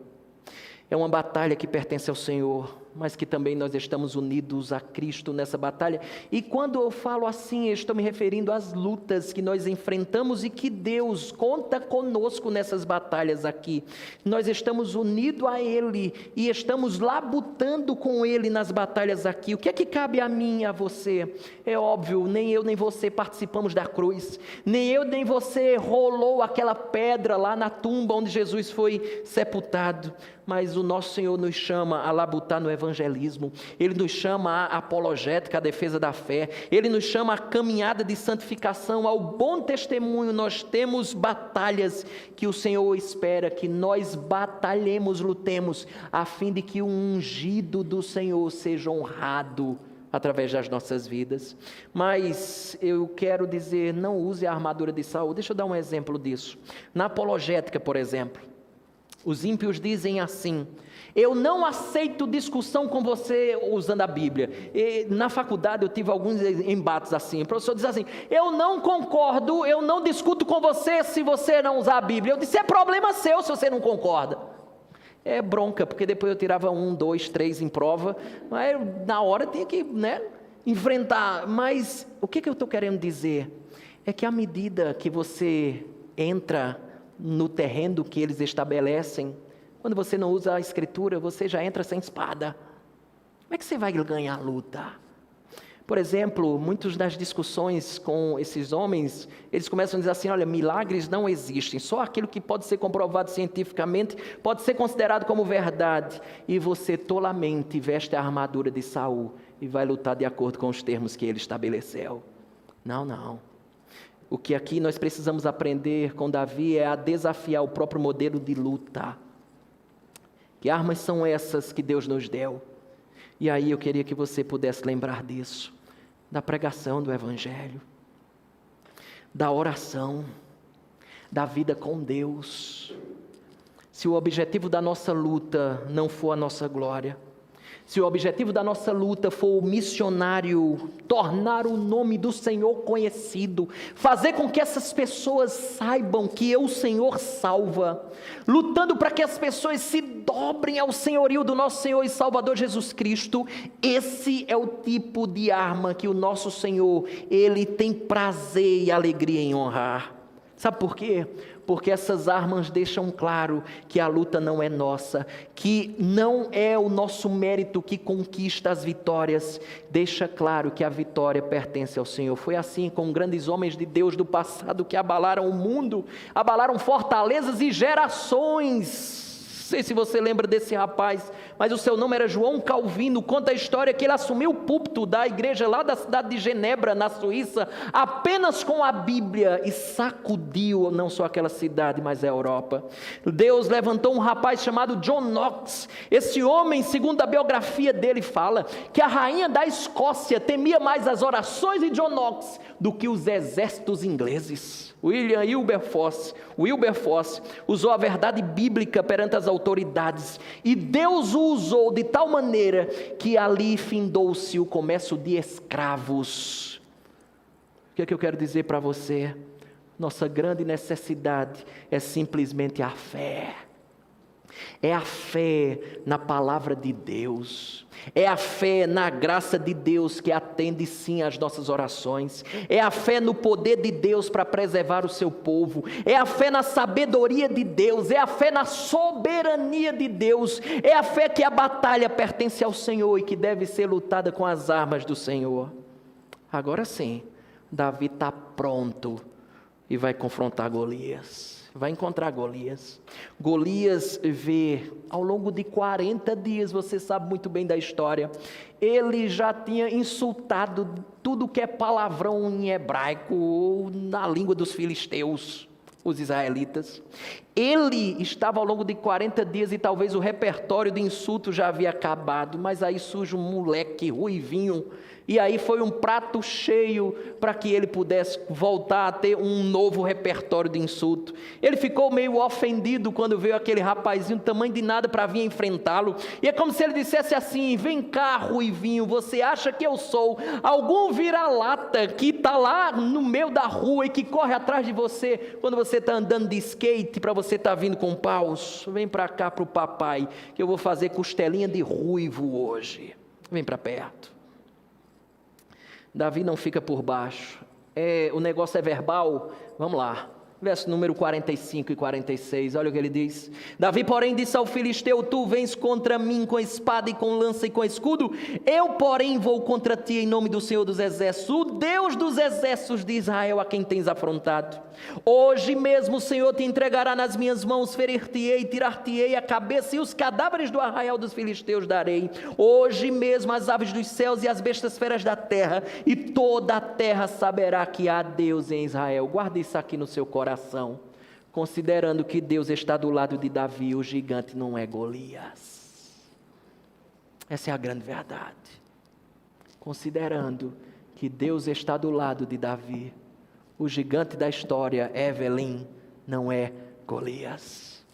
É uma batalha que pertence ao Senhor, mas que também nós estamos unidos a Cristo nessa batalha. E quando eu falo assim, eu estou me referindo às lutas que nós enfrentamos e que Deus conta conosco nessas batalhas aqui. Nós estamos unidos a Ele e estamos labutando com Ele nas batalhas aqui. O que é que cabe a mim e a você? É óbvio, nem eu nem você participamos da cruz, nem eu nem você rolou aquela pedra lá na tumba onde Jesus foi sepultado. Mas o nosso Senhor nos chama a labutar no evangelismo, Ele nos chama a apologética, a defesa da fé, Ele nos chama a caminhada de santificação, ao bom testemunho. Nós temos batalhas que o Senhor espera que nós batalhemos, lutemos, a fim de que o ungido do Senhor seja honrado através das nossas vidas. Mas eu quero dizer, não use a armadura de Saul. Deixa eu dar um exemplo disso. Na apologética, por exemplo, os ímpios dizem assim: eu não aceito discussão com você usando a Bíblia. E na faculdade eu tive alguns embates assim. O professor diz assim: eu não concordo, eu não discuto com você se você não usar a Bíblia. Eu disse: é problema seu se você não concorda. É bronca, porque depois eu tirava 1, 2, 3 em prova, mas na hora tinha que, enfrentar. Mas o que eu estou querendo dizer? É que à medida que você entra no terreno que eles estabelecem, quando você não usa a Escritura, você já entra sem espada. Como é que você vai ganhar a luta? Por exemplo, muitas das discussões com esses homens, eles começam a dizer assim: olha, milagres não existem, só aquilo que pode ser comprovado cientificamente pode ser considerado como verdade. E você tolamente veste a armadura de Saul e vai lutar de acordo com os termos que ele estabeleceu. Não. O que aqui nós precisamos aprender com Davi é a desafiar o próprio modelo de luta. Que armas são essas que Deus nos deu? E aí eu queria que você pudesse lembrar disso, da pregação do Evangelho, da oração, da vida com Deus. Se o objetivo da nossa luta não for a nossa glória, se o objetivo da nossa luta for o missionário, tornar o nome do Senhor conhecido, fazer com que essas pessoas saibam que o Senhor salva, lutando para que as pessoas se dobrem ao senhorio do nosso Senhor e Salvador Jesus Cristo, esse é o tipo de arma que o nosso Senhor, Ele tem prazer e alegria em honrar. Sabe por quê? Porque essas armas deixam claro que a luta não é nossa, que não é o nosso mérito que conquista as vitórias. Deixa claro que a vitória pertence ao Senhor. Foi assim com grandes homens de Deus do passado que abalaram o mundo, abalaram fortalezas e gerações. Não sei se você lembra desse rapaz, mas o seu nome era João Calvino. Conta a história que ele assumiu o púlpito da igreja lá da cidade de Genebra, na Suíça, apenas com a Bíblia, e sacudiu não só aquela cidade, mas a Europa. Deus levantou um rapaz chamado John Knox. Esse homem, segundo a biografia dele, fala que a rainha da Escócia temia mais as orações de John Knox do que os exércitos ingleses. Wilberforce usou a verdade bíblica perante as autoridades, e Deus o usou de tal maneira que ali findou-se o comércio de escravos. O que é que eu quero dizer para você? Nossa grande necessidade é simplesmente a fé. É a fé na palavra de Deus, é a fé na graça de Deus que atende sim às nossas orações, é a fé no poder de Deus para preservar o seu povo, é a fé na sabedoria de Deus, é a fé na soberania de Deus, é a fé que a batalha pertence ao Senhor e que deve ser lutada com as armas do Senhor. Agora sim, Davi está pronto e vai confrontar Golias. vai encontrar Golias. Golias vê, ao longo de 40 dias, você sabe muito bem da história, ele já tinha insultado tudo que é palavrão em hebraico, ou na língua dos filisteus, os israelitas. Ele estava ao longo de 40 dias e talvez o repertório de insultos já havia acabado, mas aí surge um moleque ruivinho, e aí foi um prato cheio para que ele pudesse voltar a ter um novo repertório de insulto. Ele ficou meio ofendido quando veio aquele rapazinho, tamanho de nada, para vir enfrentá-lo. E é como se ele dissesse assim: vem cá, ruivinho, você acha que eu sou algum vira-lata que está lá no meio da rua e que corre atrás de você quando você está andando de skate, para você estar vindo com paus? Vem para cá para o papai, que eu vou fazer costelinha de ruivo hoje. Vem para perto. Davi não fica por baixo, o negócio é verbal. Vamos lá, verso número 45 e 46, olha o que ele diz: Davi, porém, disse ao filisteu: tu vens contra mim com espada e com lança e com escudo, eu, porém, vou contra ti em nome do Senhor dos exércitos, o Deus dos exércitos de Israel, a quem tens afrontado. Hoje mesmo o Senhor te entregará nas minhas mãos, ferir-te-ei, tirar-te-ei a cabeça, e os cadáveres do arraial dos filisteus darei. Hoje mesmo as aves dos céus e as bestas feras da terra, e toda a terra saberá que há Deus em Israel. Guarda isso aqui no seu coração, considerando que Deus está do lado de Davi, o gigante não é Golias. Essa é a grande verdade. Considerando que Deus está do lado de Davi, o gigante da história, Evelyn, não é Golias.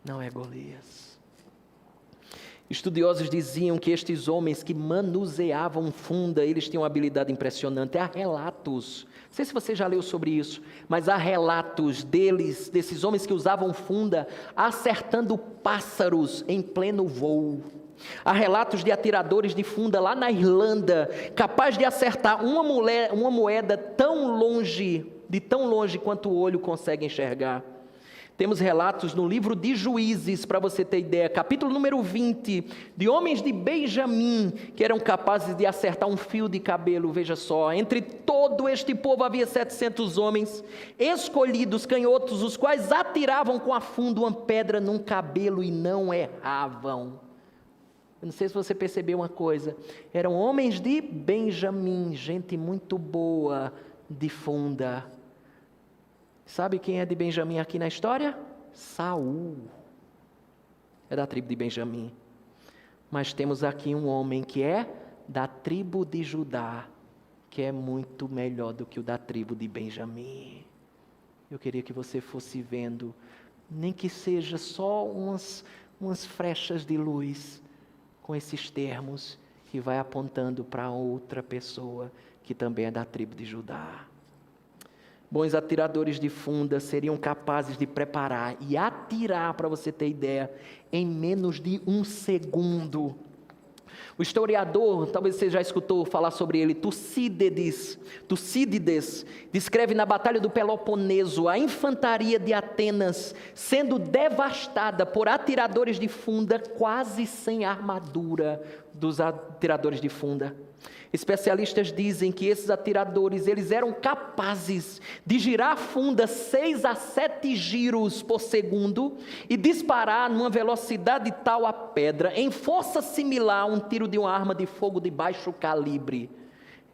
Não é Golias. Estudiosos diziam que estes homens que manuseavam funda, eles tinham uma habilidade impressionante. Há relatos, não sei se você já leu sobre isso, mas há relatos desses homens que usavam funda, acertando pássaros em pleno voo. Há relatos de atiradores de funda lá na Irlanda, capaz de acertar uma moeda de tão longe quanto o olho consegue enxergar. Temos relatos no livro de Juízes, para você ter ideia, capítulo número 20, de homens de Benjamim, que eram capazes de acertar um fio de cabelo. Veja só, entre todo este povo havia 700 homens, escolhidos, canhotos, os quais atiravam com a funda uma pedra num cabelo e não erravam. Eu não sei se você percebeu uma coisa, eram homens de Benjamim, gente muito boa de funda. Sabe quem é de Benjamim aqui na história? Saul. É da tribo de Benjamim. Mas temos aqui um homem que é da tribo de Judá, que é muito melhor do que o da tribo de Benjamim. Eu queria que você fosse vendo, nem que seja só umas frechas de luz, com esses termos, que vai apontando para outra pessoa que também é da tribo de Judá. Bons atiradores de funda seriam capazes de preparar e atirar, para você ter ideia, em menos de 1 segundo. O historiador, talvez você já escutou falar sobre ele, Tucídides, descreve na Batalha do Peloponeso a infantaria de Atenas sendo devastada por atiradores de funda quase sem armadura dos atiradores de funda. Especialistas dizem que esses atiradores, eles eram capazes de girar a funda 6 a 7 giros por segundo e disparar numa velocidade tal a pedra, em força similar a um tiro de uma arma de fogo de baixo calibre.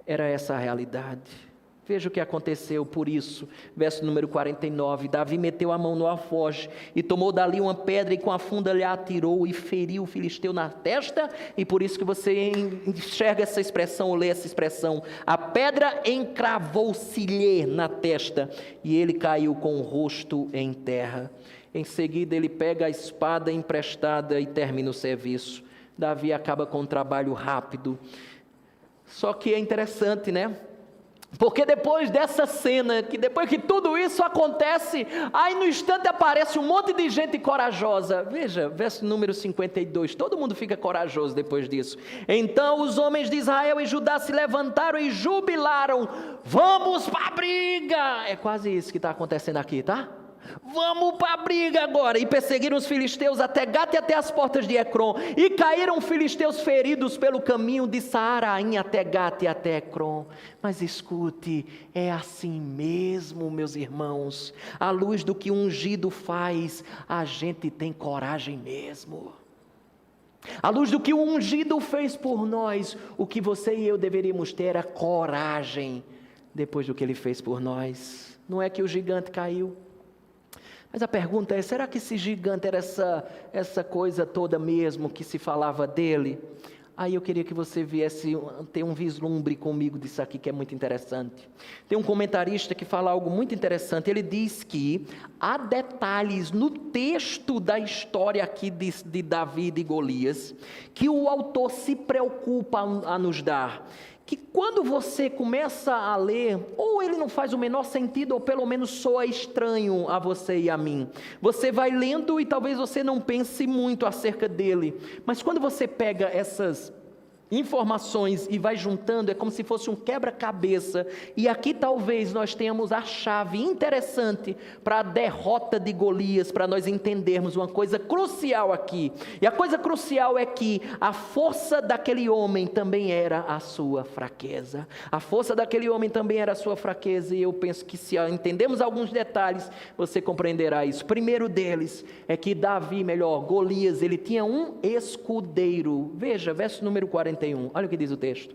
Era essa a realidade. Veja o que aconteceu por isso, verso número 49, Davi meteu a mão no alforje e tomou dali uma pedra e com a funda lhe atirou e feriu o filisteu na testa, e por isso que você enxerga essa expressão, ou lê essa expressão, a pedra encravou-se-lhe na testa e ele caiu com o rosto em terra. Em seguida ele pega a espada emprestada e termina o serviço. Davi acaba com um trabalho rápido, só que é interessante, né? Porque depois dessa cena, depois que tudo isso acontece, aí no instante aparece um monte de gente corajosa. Veja, verso número 52, todo mundo fica corajoso depois disso. Então os homens de Israel e Judá se levantaram e jubilaram, vamos para a briga. É quase isso que está acontecendo aqui, tá? Vamos para a briga agora. E perseguiram os filisteus até Gate e até as portas de Ecrom. E caíram filisteus feridos pelo caminho de Saaraim até Gate e até Ecrom. Mas escute, é assim mesmo, meus irmãos. À luz do que o ungido faz, a gente tem coragem mesmo. À luz do que o ungido fez por nós, o que você e eu deveríamos ter era coragem depois do que ele fez por nós. Não é que o gigante caiu. Mas a pergunta é, será que esse gigante era essa coisa toda mesmo que se falava dele? Aí eu queria que você viesse ter um vislumbre comigo disso aqui que é muito interessante. Tem um comentarista que fala algo muito interessante. Ele diz que há detalhes no texto da história aqui de Davi e de Golias que o autor se preocupa a nos dar. Que quando você começa a ler, ou ele não faz o menor sentido, ou pelo menos soa estranho a você e a mim. Você vai lendo e talvez você não pense muito acerca dele. Mas quando você pega essas informações e vai juntando, é como se fosse um quebra-cabeça, e aqui talvez nós tenhamos a chave interessante para a derrota de Golias, para nós entendermos uma coisa crucial aqui. E a coisa crucial é que a força daquele homem também era a sua fraqueza. A força daquele homem também era a sua fraqueza, e eu penso que se entendemos alguns detalhes, você compreenderá isso. O primeiro deles é que Golias, ele tinha um escudeiro. Veja, verso número 41, olha o que diz o texto.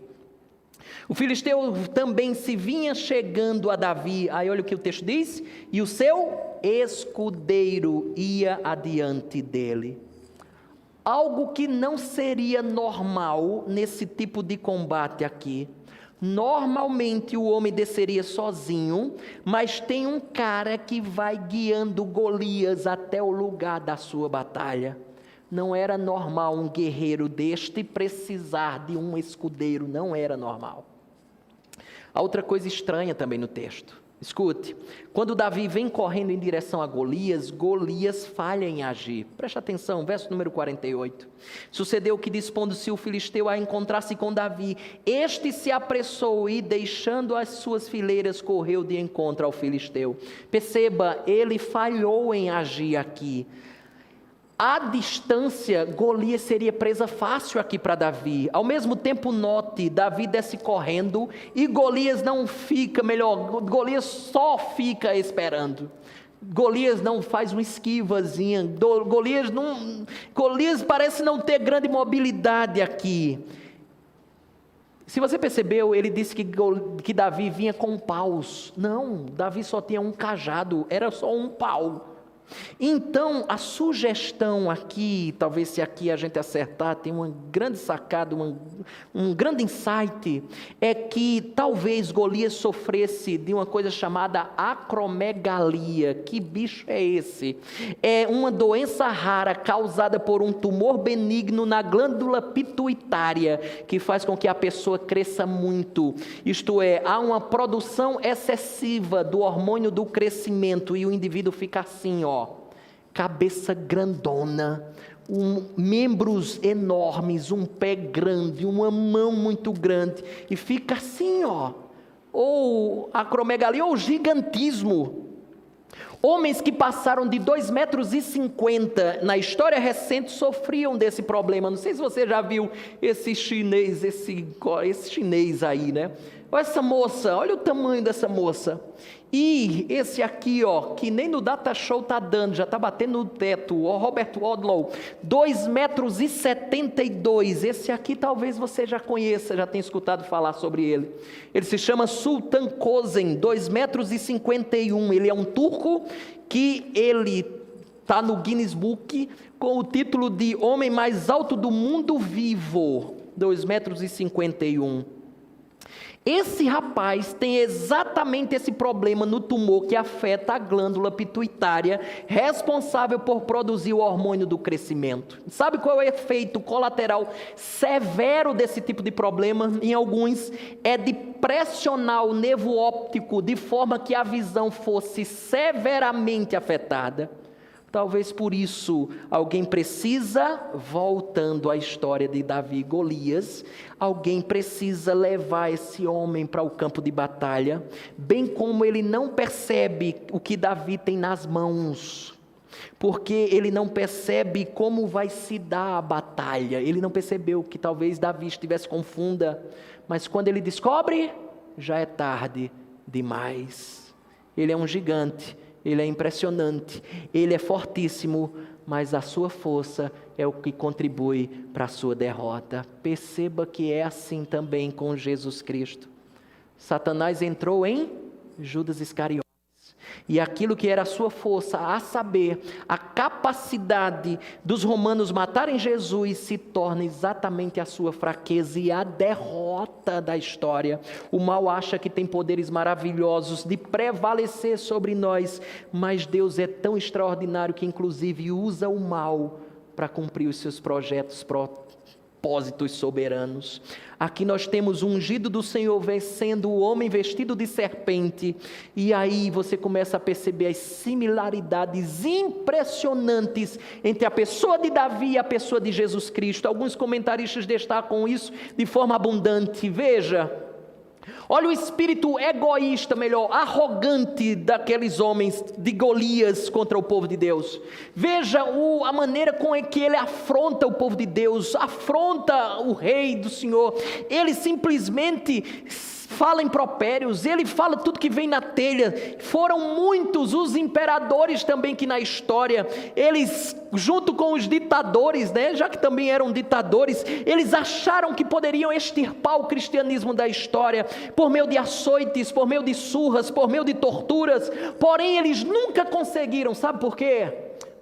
O filisteu também se vinha chegando a Davi, aí olha o que o texto diz, e o seu escudeiro ia adiante dele. Algo que não seria normal nesse tipo de combate aqui. Normalmente o homem desceria sozinho, mas tem um cara que vai guiando Golias até o lugar da sua batalha. Não era normal um guerreiro deste precisar de um escudeiro, não era normal. Há outra coisa estranha também no texto. Escute, quando Davi vem correndo em direção a Golias, Golias falha em agir. Preste atenção, verso número 48. Sucedeu que, dispondo-se o filisteu a encontrar-se com Davi, este se apressou e, deixando as suas fileiras, correu de encontro ao filisteu. Perceba, ele falhou em agir aqui. À distância, Golias seria presa fácil aqui para Davi. Ao mesmo tempo, note, Davi desce correndo e Golias não fica, Golias só fica esperando. Golias não faz uma esquivazinha, Golias parece não ter grande mobilidade aqui. Se você percebeu, ele disse que Davi vinha com paus. Não, Davi só tinha um cajado, era só um pau. Então, a sugestão aqui, talvez se aqui a gente acertar, tem uma grande sacada, um grande insight, é que talvez Golias sofresse de uma coisa chamada acromegalia. Que bicho é esse? É uma doença rara causada por um tumor benigno na glândula pituitária, que faz com que a pessoa cresça muito. Isto é, há uma produção excessiva do hormônio do crescimento e o indivíduo fica assim, cabeça grandona, membros enormes, um pé grande, uma mão muito grande, e fica assim, ou acromegalia, ou gigantismo. Homens que passaram de 2,50 metros na história recente sofriam desse problema. Não sei se você já viu esse chinês aí, né? Olha essa moça, olha o tamanho dessa moça. E esse aqui, que nem no Data Show está dando, já está batendo no teto, o Robert Wadlow, 2,72 metros. Esse aqui talvez você já conheça, já tenha escutado falar sobre ele. Ele se chama Sultan Kösen, 2,51 metros. Ele é um turco que ele está no Guinness Book com o título de homem mais alto do mundo vivo, 2,51 metros. Esse rapaz tem exatamente esse problema no tumor que afeta a glândula pituitária, responsável por produzir o hormônio do crescimento. Sabe qual é o efeito colateral severo desse tipo de problema? Em alguns, é de pressionar o nervo óptico de forma que a visão fosse severamente afetada. Talvez por isso alguém precisa, voltando à história de Davi e Golias, alguém precisa levar esse homem para o campo de batalha, bem como ele não percebe o que Davi tem nas mãos, porque ele não percebe como vai se dar a batalha, ele não percebeu que talvez Davi estivesse confunda, mas quando ele descobre, já é tarde demais. Ele é um gigante, ele é impressionante, ele é fortíssimo, mas a sua força é o que contribui para a sua derrota. Perceba que é assim também com Jesus Cristo. Satanás entrou em Judas Iscariotes, e aquilo que era a sua força, a saber, a capacidade dos romanos matarem Jesus, se torna exatamente a sua fraqueza e a derrota da história. O mal acha que tem poderes maravilhosos de prevalecer sobre nós, mas Deus é tão extraordinário que inclusive usa o mal para cumprir os seus propósitos soberanos. Aqui nós temos o ungido do Senhor vencendo o homem vestido de serpente, e aí você começa a perceber as similaridades impressionantes entre a pessoa de Davi e a pessoa de Jesus Cristo. Alguns comentaristas destacam isso de forma abundante. Veja, olha o espírito egoísta, arrogante daqueles homens de Golias contra o povo de Deus. Veja a maneira com que ele afronta o povo de Deus, afronta o rei do Senhor. Ele simplesmente fala impropérios, ele fala tudo que vem na telha. Foram muitos os imperadores também que na história, eles junto com os ditadores, já que também eram ditadores, eles acharam que poderiam extirpar o cristianismo da história, por meio de açoites, por meio de surras, por meio de torturas, porém eles nunca conseguiram. Sabe por quê?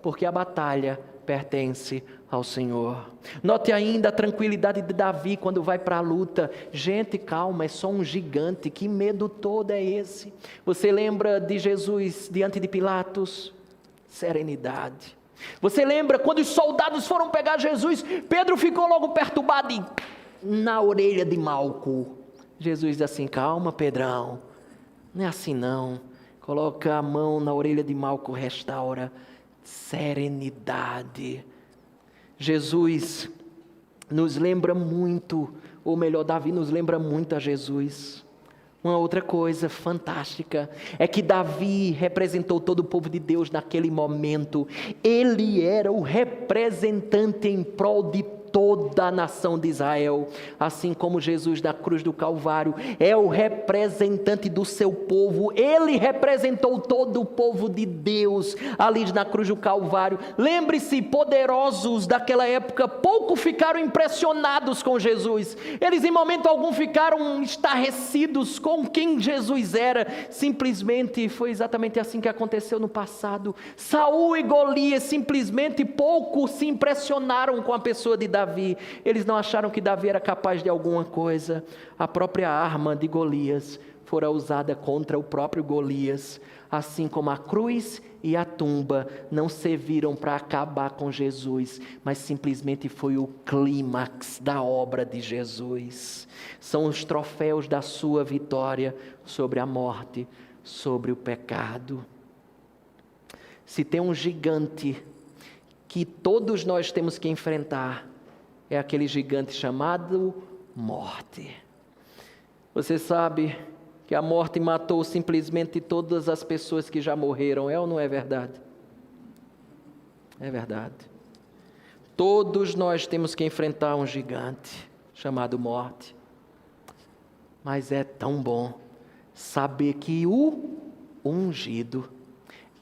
Porque a batalha pertence ao Senhor. Note ainda a tranquilidade de Davi quando vai para a luta. Gente, calma, é só um gigante, que medo todo é esse? Você lembra de Jesus diante de Pilatos? Serenidade. Você lembra quando os soldados foram pegar Jesus, Pedro ficou logo perturbado e na orelha de Malco, Jesus diz assim: calma, Pedrão, não é assim não. Coloca a mão na orelha de Malco, restaura. Serenidade. Jesus nos lembra muito, ou melhor, Davi nos lembra muito a Jesus. Uma outra coisa fantástica é que Davi representou todo o povo de Deus naquele momento. Ele era o representante em prol de toda a nação de Israel, assim como Jesus da cruz do Calvário é o representante do seu povo. Ele representou todo o povo de Deus ali na cruz do Calvário. Lembre-se, poderosos daquela época pouco ficaram impressionados com Jesus. Eles em momento algum ficaram estarrecidos com quem Jesus era. Simplesmente foi exatamente assim que aconteceu no passado. Saul e Golias simplesmente pouco se impressionaram com a pessoa de Davi. Eles não acharam que Davi era capaz de alguma coisa. A própria arma de Golias fora usada contra o próprio Golias, assim como a cruz e a tumba não serviram para acabar com Jesus, mas simplesmente foi o clímax da obra de Jesus. São os troféus da sua vitória sobre a morte, sobre o pecado. Se tem um gigante que todos nós temos que enfrentar, é aquele gigante chamado morte. Você sabe que a morte matou simplesmente todas as pessoas que já morreram, é ou não é verdade? É verdade. Todos nós temos que enfrentar um gigante chamado morte. Mas é tão bom saber que o ungido,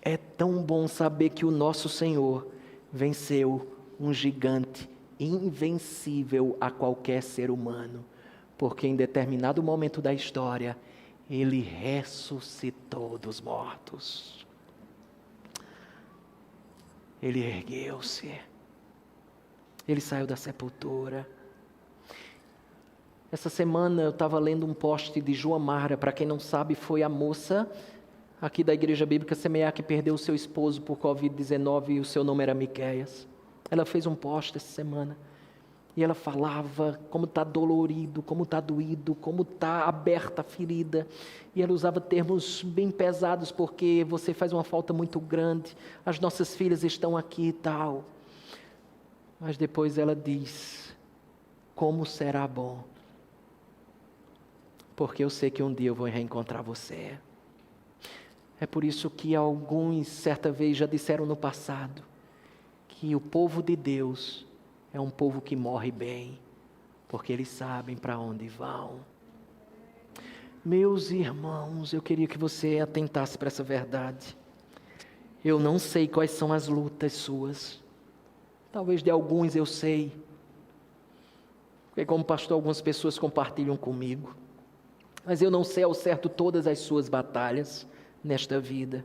é tão bom saber que o nosso Senhor venceu um gigante invencível a qualquer ser humano, porque em determinado momento da história, Ele ressuscitou dos mortos. Ele ergueu-se. Ele saiu da sepultura. Essa semana eu estava lendo um post de Joamara. Para quem não sabe, foi a moça aqui da Igreja Bíblica Semear que perdeu o seu esposo por Covid-19 e o seu nome era Miqueias. Ela fez um post essa semana. E ela falava como está dolorido, como está doído, como está aberta a ferida. E ela usava termos bem pesados, porque você faz uma falta muito grande, as nossas filhas estão aqui e tal. Mas depois ela diz, como será bom, porque eu sei que um dia eu vou reencontrar você. É por isso que alguns, certa vez, já disseram no passado, que o povo de Deus é um povo que morre bem, porque eles sabem para onde vão. Meus irmãos, eu queria que você atentasse para essa verdade. Eu não sei quais são as lutas suas. Talvez de alguns eu sei. Porque como pastor, algumas pessoas compartilham comigo. Mas eu não sei ao certo todas as suas batalhas nesta vida.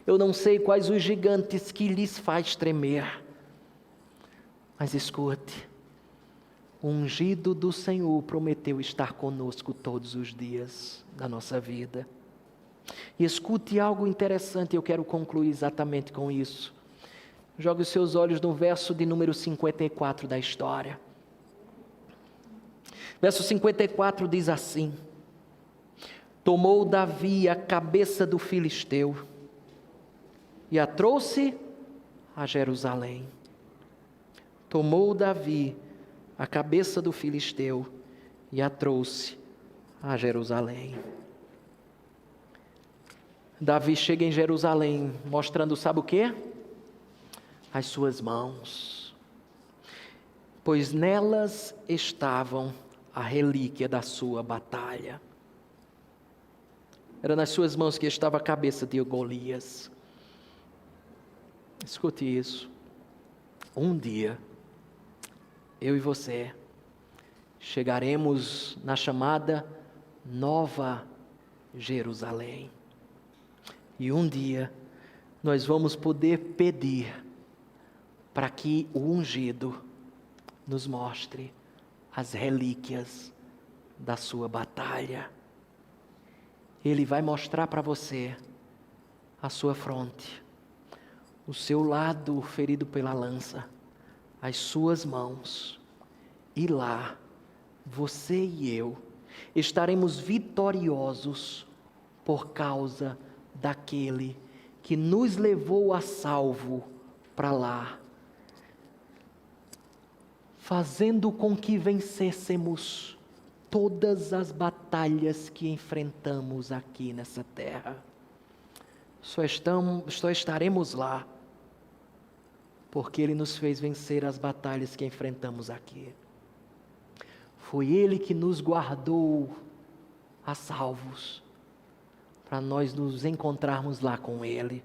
Eu não sei quais os gigantes que lhes faz tremer. Mas escute, o ungido do Senhor prometeu estar conosco todos os dias da nossa vida. E escute algo interessante, eu quero concluir exatamente com isso. Jogue os seus olhos no verso de número 54 da história. Verso 54 diz assim: tomou Davi a cabeça do filisteu e a trouxe a Jerusalém. Tomou Davi a cabeça do filisteu e a trouxe a Jerusalém. Davi chega em Jerusalém mostrando, sabe o quê? As suas mãos, pois nelas estavam a relíquia da sua batalha. Era nas suas mãos que estava a cabeça de Golias. Escute isso. Um dia, eu e você chegaremos na chamada Nova Jerusalém. E um dia nós vamos poder pedir para que o ungido nos mostre as relíquias da sua batalha. Ele vai mostrar para você a sua fronte, o seu lado ferido pela lança, as suas mãos, e lá, você e eu estaremos vitoriosos por causa daquele que nos levou a salvo para lá, fazendo com que vencêssemos todas as batalhas que enfrentamos aqui nessa terra. Só estaremos lá porque Ele nos fez vencer as batalhas que enfrentamos aqui. Foi Ele que nos guardou a salvos, para nós nos encontrarmos lá com Ele.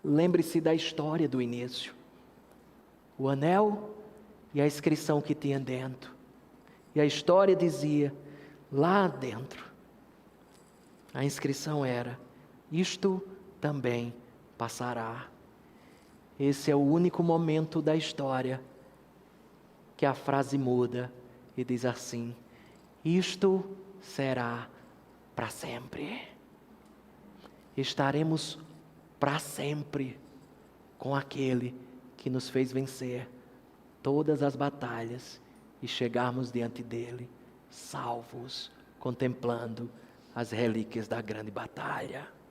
Lembre-se da história do início. O anel e a inscrição que tinha dentro. E a história dizia, lá dentro, a inscrição era, isto também passará. Esse é o único momento da história que a frase muda e diz assim, isto será para sempre. Estaremos para sempre com aquele que nos fez vencer todas as batalhas e chegarmos diante dele, salvos, contemplando as relíquias da grande batalha.